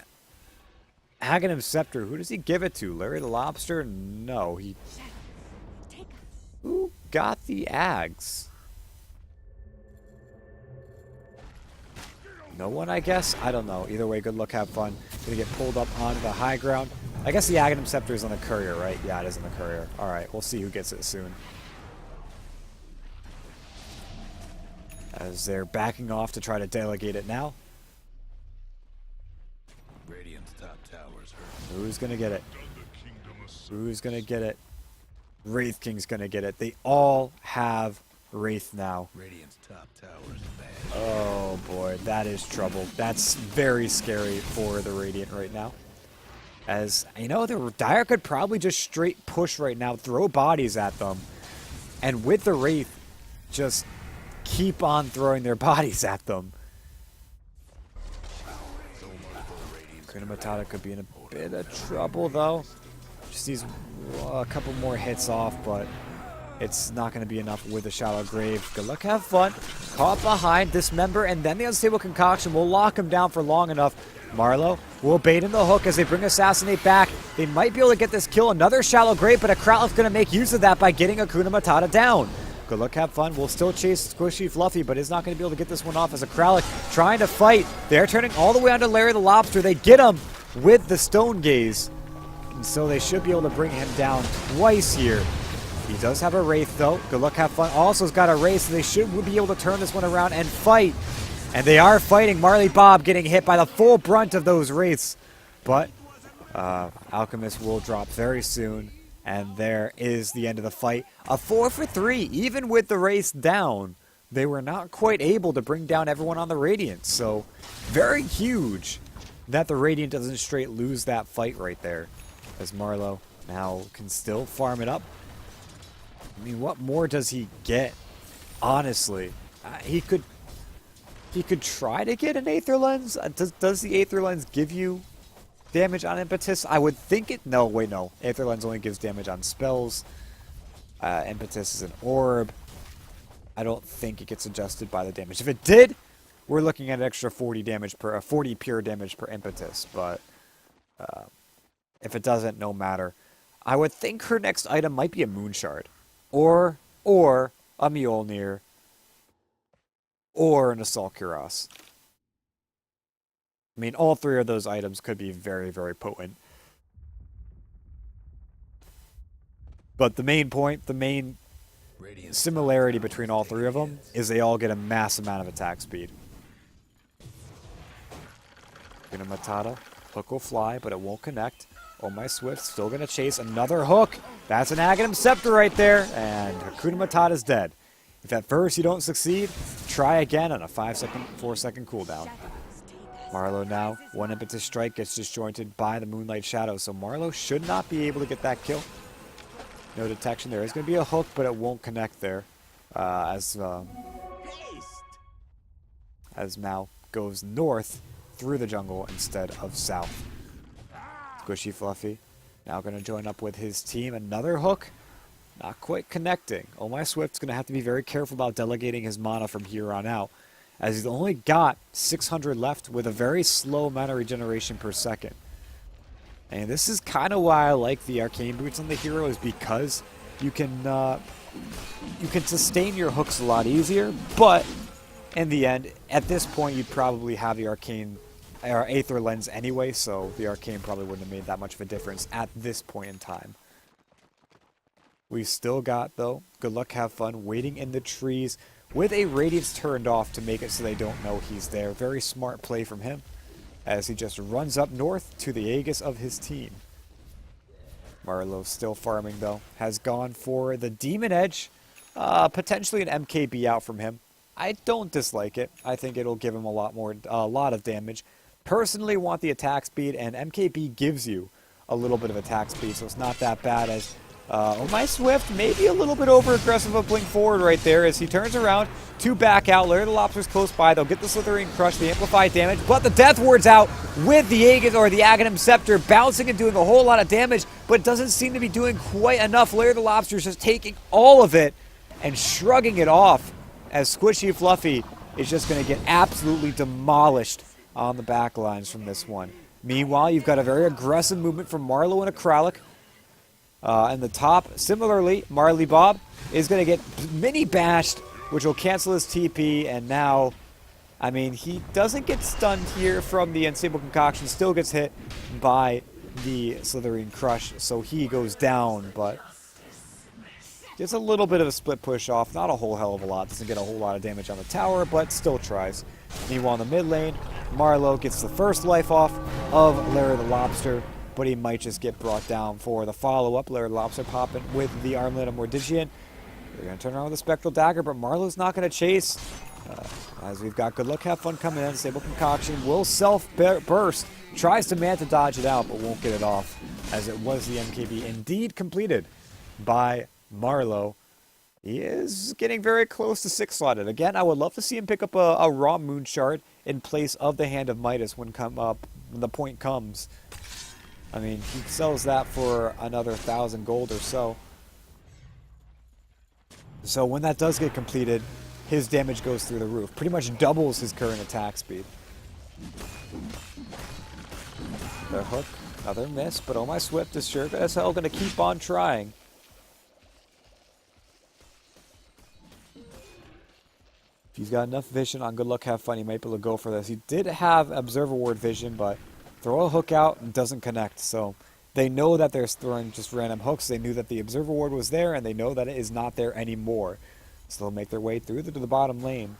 Aghanim Scepter. Who does he give it to? Larry the Lobster? No. Who got the Ags? No one, I guess? I don't know. Either way, Good Luck Have Fun. Gonna get pulled up onto the high ground. I guess the Aghanim Scepter is on the Courier, right? Yeah, it is on the Courier. Alright, we'll see who gets it soon. As they're backing off to try to delegate it now. Who's gonna get it? Who's gonna get it? Wraith King's gonna get it. They all have Wraith now. Oh boy, that is trouble. That's very scary for the Radiant right now. As, you know, the Dire could probably just straight push right now, throw bodies at them, and with the Wraith, just keep on throwing their bodies at them. Kuna Matata could be in a bit of trouble, though. Just needs a couple more hits off, but it's not going to be enough with the Shallow Grave. Good luck, have fun. Caught behind, Dismember, and then the Unstable Concoction will lock him down for long enough. Marlowe will bait in the hook as they bring Assassinate back. They might be able to get this kill. Another shallow grave, but Akralek's going to make use of that by getting Hakuna Matata down. Good luck, have fun. We'll still chase Squishy Fluffy, but is not going to be able to get this one off as Akralek trying to fight. They're turning all the way onto Larry the Lobster. They get him with the Stone Gaze. And so they should be able to bring him down twice here. He does have a Wraith, though. Good luck, have fun. Also has got a Wraith, so they should be able to turn this one around and fight. And they are fighting. Marley Bob getting hit by the full brunt of those Wraiths. But Alchemist will drop very soon. And there is the end of the fight. A 4-for-3, even with the Wraiths down. They were not quite able to bring down everyone on the Radiant. So, very huge that the Radiant doesn't straight lose that fight right there. As Marlowe now can still farm it up. I mean, what more does he get? Honestly, he could try to get an Aether Lens. Does the Aether Lens give you damage on Impetus? I would think it. No, wait, no. Aether Lens only gives damage on spells. Impetus is an orb. I don't think it gets adjusted by the damage. If it did, we're looking at an extra 40 damage per 40 pure damage per Impetus. But if it doesn't, no matter. I would think her next item might be a Moonshard. Or a Mjolnir, or an Assault Cuirass. I mean, all three of those items could be very, very potent. But the main point, the main similarity between all three of them is they all get a mass amount of attack speed. Gonna Matata. Hook will fly, but it won't connect. Oh My Swift still going to chase another hook. That's an Aghanim Scepter right there. And Hakuna Matata's dead. If at first you don't succeed, try again on a 4-second cooldown. Marlowe now, one Impetus Strike gets disjointed by the Moonlight Shadow. So Marlowe should not be able to get that kill. No detection. There is going to be a hook, but it won't connect there. As Mao goes north through the jungle instead of south. Squishy Fluffy now going to join up with his team. Another hook. Not quite connecting. Oh My Swift's going to have to be very careful about delegating his mana from here on out, as he's only got 600 left with a very slow mana regeneration per second. And this is kind of why I like the Arcane Boots on the hero, is because you can sustain your hooks a lot easier, but in the end, at this point, you'd probably have the Arcane or Aether Lens anyway, so the Arcane probably wouldn't have made that much of a difference at this point in time. We've still got, though, Good Luck, Have Fun, waiting in the trees with a Radiance turned off to make it so they don't know he's there. Very smart play from him, as he just runs up north to the Aegis of his team. Marlowe still farming, though. Has gone for the Demon Edge. Potentially an MKB out from him. I don't dislike it. I think it'll give him a lot of damage. Personally want the attack speed, and MKB gives you a little bit of attack speed, so it's not that bad. As Oh My Swift, maybe a little bit over aggressive of blink forward right there as he turns around to back out. Larry the Lobster's close by. They'll get the Slithering Crush, the amplified damage, but the Death Ward's out with the Aegis or the Aghanim Scepter bouncing and doing a whole lot of damage, but doesn't seem to be doing quite enough. Larry the Lobster's just taking all of it and shrugging it off, as Squishy Fluffy is just going to get absolutely demolished on the back lines from this one. Meanwhile, you've got a very aggressive movement from Marlowe and Akralek. And the top, similarly, Marley Bob is going to get mini bashed, which will cancel his TP, and now, I mean, he doesn't get stunned here from the Unstable Concoction, still gets hit by the Slithering Crush, so he goes down, but gets a little bit of a split push off, not a whole hell of a lot, doesn't get a whole lot of damage on the tower, but still tries. Meanwhile, in the mid lane, Marlowe gets the first life off of Larry the Lobster, but he might just get brought down for the follow-up. Larry the Lobster popping with the Armlet of Mordigian. They're going to turn around with a Spectral Dagger, but Marlowe's not going to chase. As we've got Good Luck, Have Fun coming in. Stable Concoction will self-burst. Tries to Manta dodge it out, but won't get it off, as it was the MKB indeed completed by Marlowe. He is getting very close to 6-slotted. Again, I would love to see him pick up a raw Moon Shard in place of the Hand of Midas when the point comes. I mean, he sells that for another 1,000 gold or so. So when that does get completed, his damage goes through the roof. Pretty much doubles his current attack speed. The hook, another miss, but Oh My Swift is sure as hell going to keep on trying. If he's got enough vision on Good Luck Have Fun, he might be able to go for this. He did have Observer Ward vision, but throw a hook out and doesn't connect. So they know that they're throwing just random hooks. They knew that the Observer Ward was there, and they know that it is not there anymore. So they'll make their way through to the bottom lane.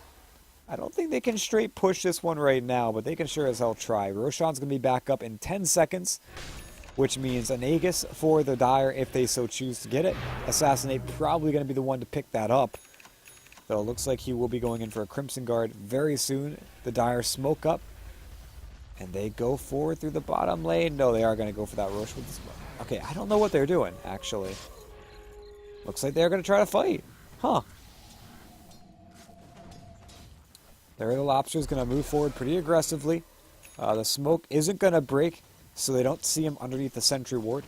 I don't think they can straight push this one right now, but they can sure as hell try. Roshan's going to be back up in 10 seconds, which means an Aegis for the Dire if they so choose to get it. Assassinate probably going to be the one to pick that up. Though it looks like he will be going in for a Crimson Guard very soon. The Dire smoke up, and they go forward through the bottom lane. No, they are going to go for that Rosh with the smoke. Okay, I don't know what they're doing, actually. Looks like they're going to try to fight. Huh. Larry the Lobster is going to move forward pretty aggressively. The smoke isn't going to break, so they don't see him underneath the Sentry Ward.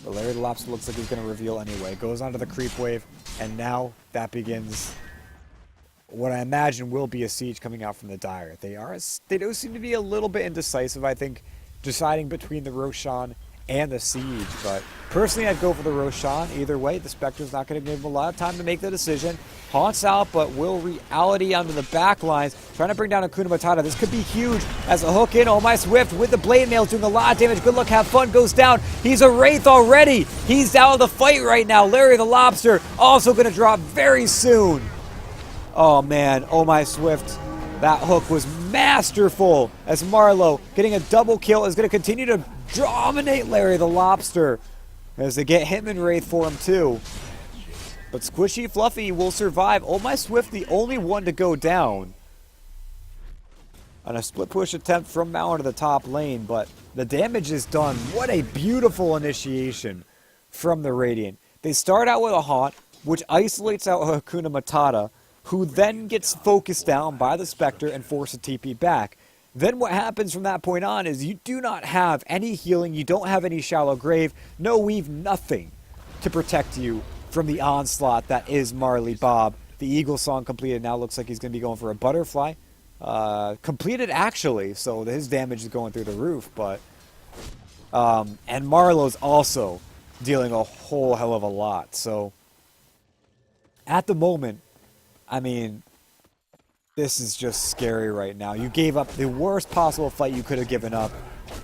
But Larry the Lobster looks like he's going to reveal anyway. Goes onto the creep wave, and now that begins what I imagine will be a siege coming out from the Dire. They do seem to be a little bit indecisive, I think, deciding between the Roshan and the siege. But personally, I'd go for the Roshan. Either way, the Spectre's not going to give him a lot of time to make the decision. Haunts out, but will reality onto the back lines, trying to bring down Hakuna Matata. This could be huge as a hook in. Oh My Swift with the blade mail doing a lot of damage. Good Luck Have Fun goes down. He's a Wraith already. He's out of the fight right now. Larry the Lobster also going to drop very soon. Oh man, Oh My Swift. That hook was masterful as Marlowe getting a double kill is going to continue to dominate Larry the Lobster as they get him and Wraith for him too. But Squishy Fluffy will survive. Oh My Swift, the only one to go down on a split push attempt from Mao into the top lane, but the damage is done. What a beautiful initiation from the Radiant. They start out with a Haunt, which isolates out Hakuna Matata, who then gets focused down by the Spectre and forced to TP back. Then what happens from that point on is you do not have any healing, you don't have any Shallow Grave, no weave, nothing to protect you from the onslaught that is Marley Bob. The Eagle Song completed. Now looks like he's going to be going for a Butterfly. Completed actually, so his damage is going through the roof. But and Marlowe's also dealing a whole hell of a lot. So at the moment, I mean, this is just scary right now. You gave up the worst possible fight you could have given up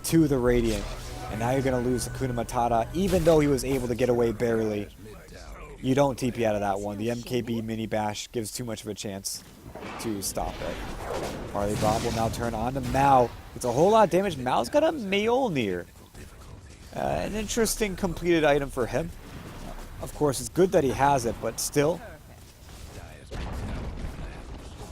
to the Radiant. And now you're going to lose Hakuna Matata, even though he was able to get away barely. You don't TP out of that one. The MKB mini bash gives too much of a chance to stop it. Marley Bob will now turn on to Mao. It's a whole lot of damage. Mao's got a Mjolnir. An interesting completed item for him. Of course, it's good that he has it, but still.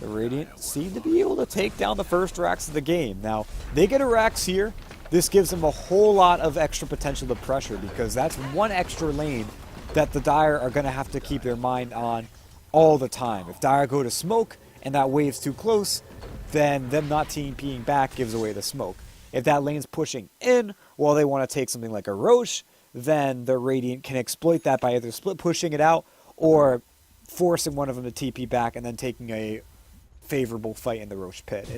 The Radiant seem to be able to take down the first Rax of the game. Now, they get a Rax here. This gives them a whole lot of extra potential to pressure because that's one extra lane that the Dire are going to have to keep their mind on all the time. If Dire go to smoke and that wave's too close, then them not TPing back gives away the smoke. If that lane's pushing in, well, they want to take something like a Roche, then the Radiant can exploit that by either split pushing it out or forcing one of them to TP back and then taking a favorable fight in the Roche pit.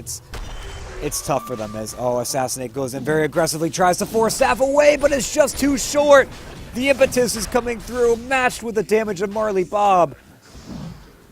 It's tough for them as, Assassinate goes in very aggressively, tries to force Staff away, but it's just too short. The impetus is coming through, matched with the damage of Marley Bob.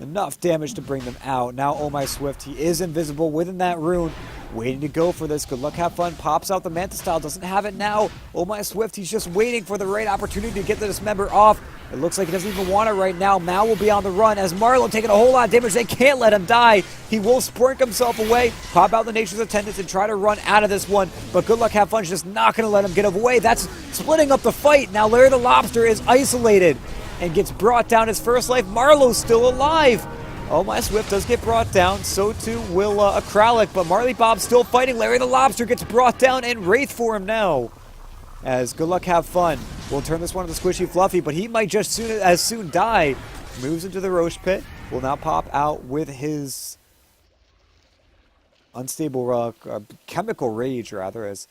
Enough damage to bring them out. Now, Oh My Swift, he is invisible within that rune. Waiting to go for this. Good Luck Have Fun. Pops out the Manta Style. Doesn't have it now. Oh My Swift, he's just waiting for the right opportunity to get the Dismember off. It looks like he doesn't even want it right now. Mao will be on the run as Marlowe taking a whole lot of damage. They can't let him die. He will sprint himself away, pop out the Nature's Attendants, and try to run out of this one. But Good Luck Have Fun's just not going to let him get away. That's splitting up the fight. Now Larry the Lobster is isolated and gets brought down his first life. Marlowe's still alive. Oh My Swift does get brought down. So too will Akralik. But Marley Bob's still fighting. Larry the Lobster gets brought down and Wraith for him now. As Good Luck Have Fun will turn this one to Squishy Fluffy, but he might just as soon die. Moves into the Roche pit. Will now pop out with his unstable chemical rage, rather, as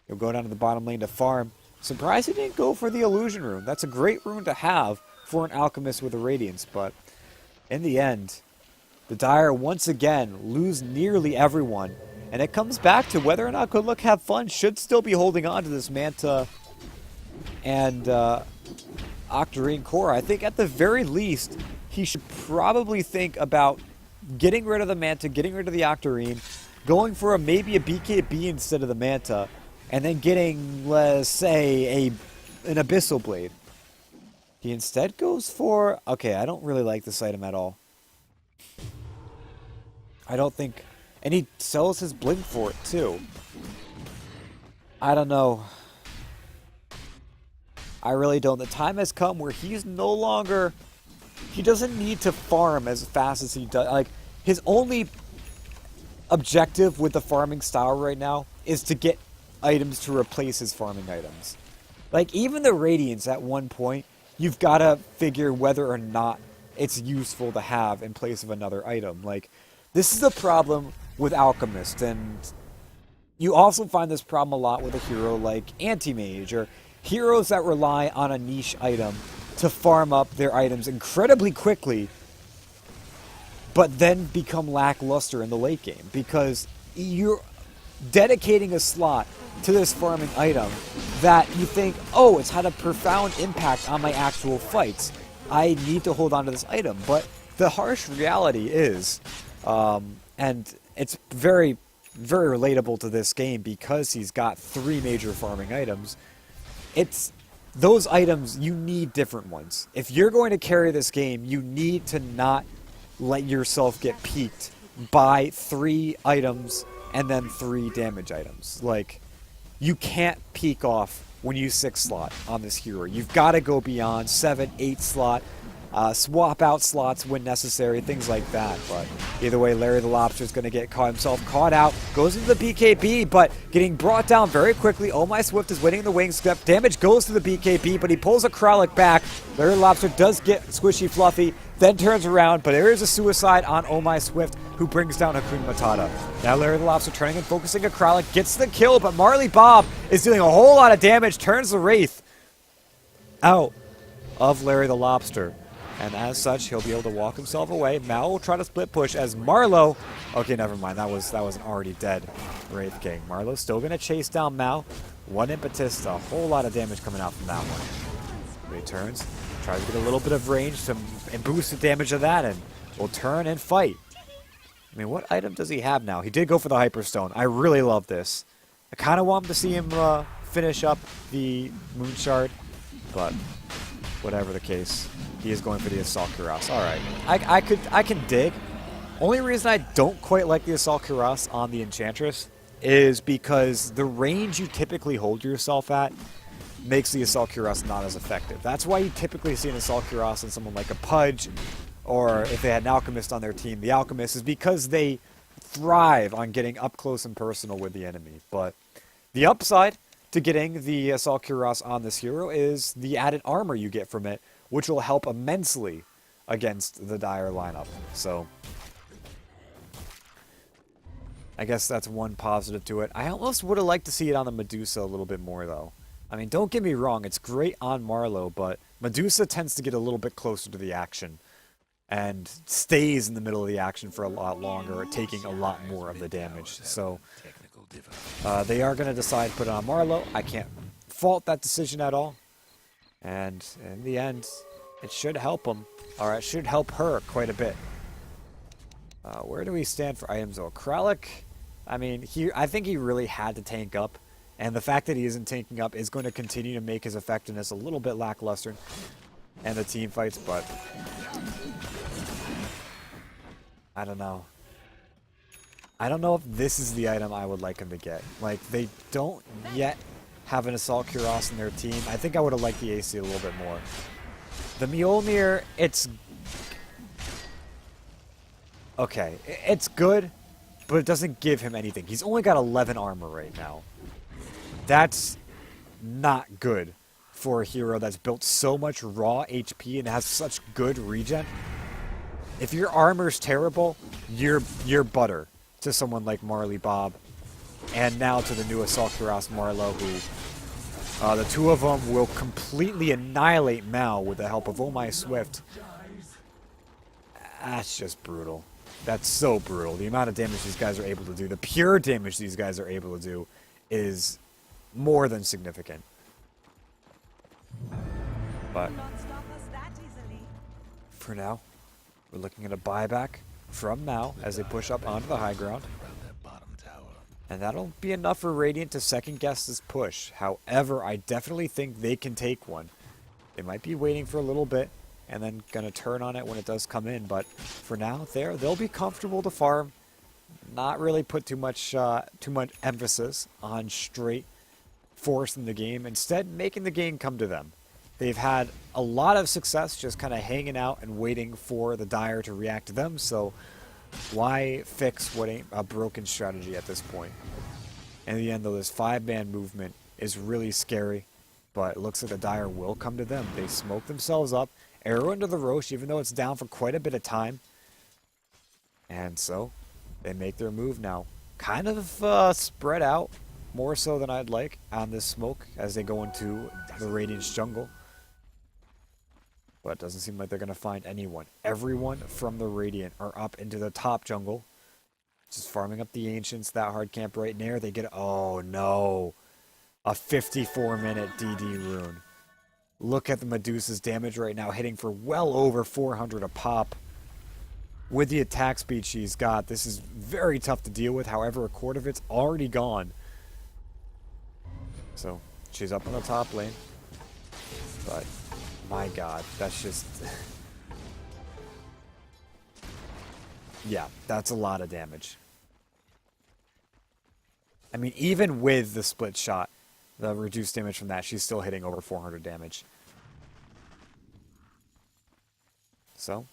he'll go down to the bottom lane to farm. Surprised he didn't go for the illusion rune. That's a great rune to have for an alchemist with a radiance, but in the end, the Dire once again lose nearly everyone And it comes back to whether or not Good Luck Have Fun should still be holding on to this Manta and Octarine core. I think at the very least, he should probably think about getting rid of the Manta, getting rid of the Octarine, going for maybe a BKB instead of the Manta, and then getting, let's say, an Abyssal Blade. He instead goes for... Okay, I don't really like this item at all. I don't think... And he sells his Blink for it, too. I don't know. I really don't. The time has come where he's no longer... He doesn't need to farm as fast as he does. Like, his only objective with the farming style right now is to get items to replace his farming items. Like, even the Radiance at one point, you've got to figure whether or not it's useful to have in place of another item. Like, this is the problem with Alchemist, and you also find this problem a lot with a hero like Anti-Mage, or heroes that rely on a niche item to farm up their items incredibly quickly, but then become lackluster in the late game, because you're dedicating a slot to this farming item that you think, oh, it's had a profound impact on my actual fights. I need to hold on to this item. But the harsh reality is, and it's very, very relatable to this game because he's got 3 major farming items, it's those items, you need different ones. If you're going to carry this game, you need to not let yourself get peaked by 3 items and then 3 damage items. Like, you can't peak off when you 6 slot on this hero. You've got to go beyond 7, 8 slot, swap out slots when necessary, things like that. But either way, Larry the Lobster is going to get himself caught out, goes into the BKB, but getting brought down very quickly. Oh My Swift is winning the wing step. Damage goes to the BKB, but he pulls a Kralik back. Larry the Lobster does get Squishy Fluffy, then turns around, but there is a suicide on Oh My Swift, who brings down Hakuna Matata. Now Larry the Lobster turning and focusing a Kralik, gets the kill, but Marley Bob is dealing a whole lot of damage, turns the Wraith out of Larry the Lobster. And as such, he'll be able to walk himself away. Mao will try to split push as Marlowe... Okay, never mind. That was an already dead Wraith King. Marlowe's still going to chase down Mao. One impetus, a whole lot of damage coming out from that one. He turns, tries to get a little bit of range to boost the damage of that, and will turn and fight. I mean, what item does he have now? He did go for the Hyperstone. I really love this. I kind of want to see him finish up the Moon Shard, but whatever the case, he is going for the Assault Cuirass. All right, I can dig. Only reason I don't quite like the Assault Cuirass on the Enchantress is because the range you typically hold yourself at makes the Assault Cuirass not as effective. That's why you typically see an Assault Cuirass in someone like a Pudge, or if they had an Alchemist on their team, the Alchemist, is because they thrive on getting up close and personal with the enemy. But the upside to getting the Assault Cuirass on this hero is the added armor you get from it, which will help immensely against the Dire lineup. So I guess that's one positive to it. I almost would have liked to see it on the Medusa a little bit more, though. I mean, don't get me wrong, it's great on Marlowe, but Medusa tends to get a little bit closer to the action and stays in the middle of the action for a lot longer, taking a lot more of the damage. So they are going to decide to put it on Marlowe. I can't fault that decision at all. And in the end, it should help him, or it should help her quite a bit. Where do we stand for items, though? Kralik, I mean, I think he really had to tank up. And the fact that he isn't tanking up is going to continue to make his effectiveness a little bit lackluster and the team fights, but I don't know. I don't know if this is the item I would like him to get. Like, they don't yet have an Assault Cuirass in their team. I think I would have liked the AC a little bit more. The Mjolnir, it's okay. It's good, but it doesn't give him anything. He's only got 11 armor right now. That's not good for a hero that's built so much raw HP and has such good regen. If your armor's terrible, you're butter to someone like Marley Bob, and now to the new Assault Cuirass Marlowe, who the two of them will completely annihilate Mao with the help of Oh My Swift. That's just brutal. That's so brutal. The amount of damage these guys are able to do, the pure damage these guys are able to do, is more than significant. But for now, we're looking at a buyback from Mao as they push up onto the high ground. And that'll be enough for Radiant to second guess this push. However, I definitely think they can take one. They might be waiting for a little bit and then going to turn on it when it does come in. But for now, they'll be comfortable to farm. Not really put too much emphasis on straight forcing the game. Instead, making the game come to them. They've had a lot of success just kind of hanging out and waiting for the Dire to react to them. So why fix what ain't a broken strategy at this point? In the end, though, this 5-man movement is really scary. But it looks like the Dire will come to them. They smoke themselves up. Arrow into the Roche, even though it's down for quite a bit of time. And so, they make their move now. Kind of spread out, more so than I'd like, on this smoke as they go into the Radiant's jungle. But it doesn't seem like they're going to find anyone. Everyone from the Radiant are up into the top jungle. Just farming up the Ancients, that hard camp right near. They get, oh no, a 54-minute DD rune. Look at the Medusa's damage right now, hitting for well over 400 a pop. With the attack speed she's got, this is very tough to deal with. However, a quarter of it's already gone. So, she's up on the top lane. But, my god, that's just... yeah, that's a lot of damage. I mean, even with the split shot, the reduced damage from that, she's still hitting over 400 damage. So,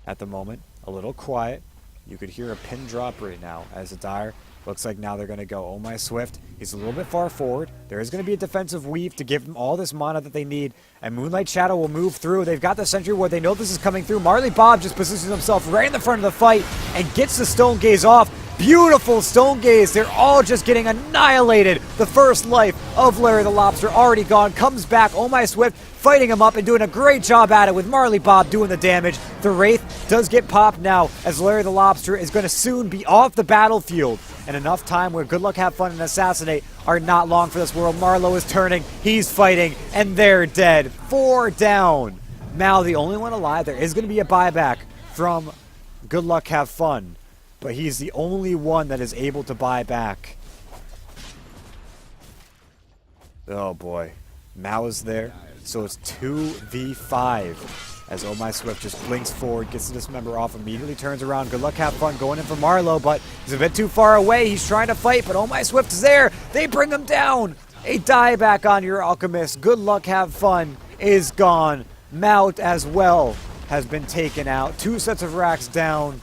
at the moment, a little quiet. You could hear a pin drop right now as the Dire looks like now they're going to go. Oh my Swift, he's a little bit far forward. There is going to be a defensive weave to give them all this mana that they need. And Moonlight Shadow will move through. They've got the Sentry Ward. They know this is coming through. Marley Bob just positions himself right in the front of the fight and gets the Stone Gaze off. Beautiful Stone Gaze. They're all just getting annihilated. The first life of Larry the Lobster already gone. Comes back. Oh my Swift fighting him up and doing a great job at it with Marley Bob doing the damage. The Wraith does get popped now as Larry the Lobster is going to soon be off the battlefield. And enough time where Good Luck, Have Fun, and Assassinate are not long for this world. Marlowe is turning. He's fighting. And they're dead. 4 down. Mal, the only one alive. There is going to be a buyback from Good Luck, Have Fun. But he's the only one that is able to buy back. Oh boy. Mao is there. So it's 2v5. As Oh My Swift just blinks forward, gets the Dismember off, immediately turns around. Good Luck, Have Fun going in for Marlowe, but he's a bit too far away. He's trying to fight, but Oh My Swift is there. They bring him down. A dieback on your Alchemist. Good Luck, Have Fun is gone. Mao as well has been taken out. 2 sets of racks down.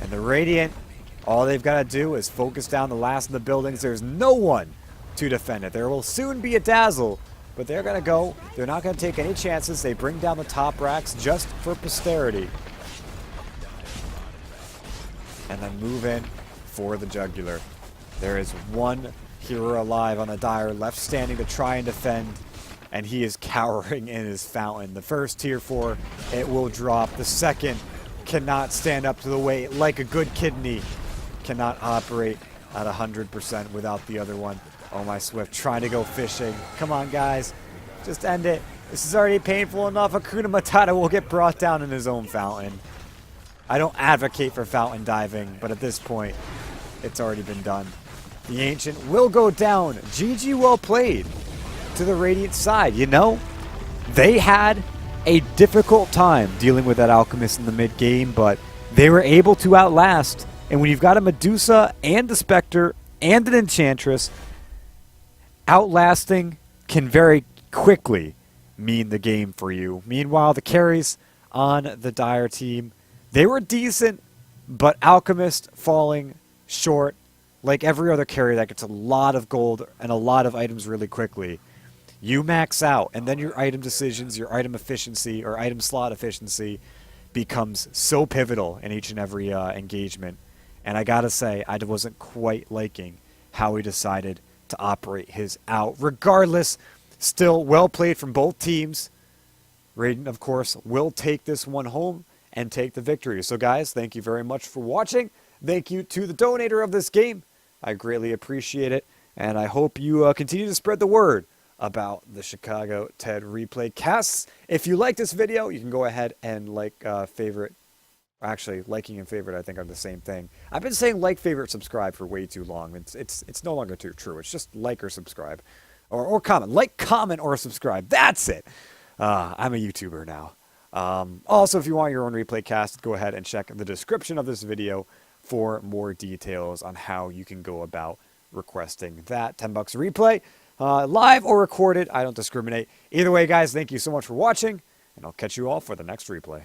And the Radiant, all they've got to do is focus down the last of the buildings. There's no one to defend it. There will soon be a Dazzle, but they're going to go. They're not going to take any chances. They bring down the top racks just for posterity. And then move in for the Jugular. There is one hero alive on the Dire, left standing to try and defend, and he is cowering in his fountain. The first tier 4, it will drop. The second cannot stand up to the weight like a good kidney. Cannot operate at 100% without the other one. Oh my Swift trying to go fishing. Come on guys, just end it. This is already painful enough. Hakuna Matata will get brought down in his own fountain. I don't advocate for fountain diving, but at this point, it's already been done. The Ancient will go down. GG, well played to the Radiant side. You know, they had a difficult time dealing with that Alchemist in the mid-game, but they were able to outlast. And when you've got a Medusa and a Spectre and an Enchantress, outlasting can very quickly mean the game for you. Meanwhile, the carries on the Dire team, they were decent, but Alchemist falling short like every other carry that gets a lot of gold and a lot of items really quickly. You max out, and then your item decisions, your item efficiency, or item slot efficiency becomes so pivotal in each and every engagement. And I gotta say, I wasn't quite liking how he decided to operate his out. Regardless, still well played from both teams. Raiden, of course, will take this one home and take the victory. So guys, thank you very much for watching. Thank you to the donator of this game. I greatly appreciate it, and I hope you continue to spread the word about the Chicago TED replay casts. If you like this video, you can go ahead and favorite. Actually, liking and favorite, I think, are the same thing. I've been saying like, favorite, subscribe for way too long. It's no longer too true. It's just like or subscribe, or comment. Like, comment, or subscribe. That's it. I'm a YouTuber now. Also, if you want your own replay cast, go ahead and check the description of this video for more details on how you can go about requesting that. $10 replay, live or recorded. I don't discriminate. Either way, guys, thank you so much for watching, and I'll catch you all for the next replay.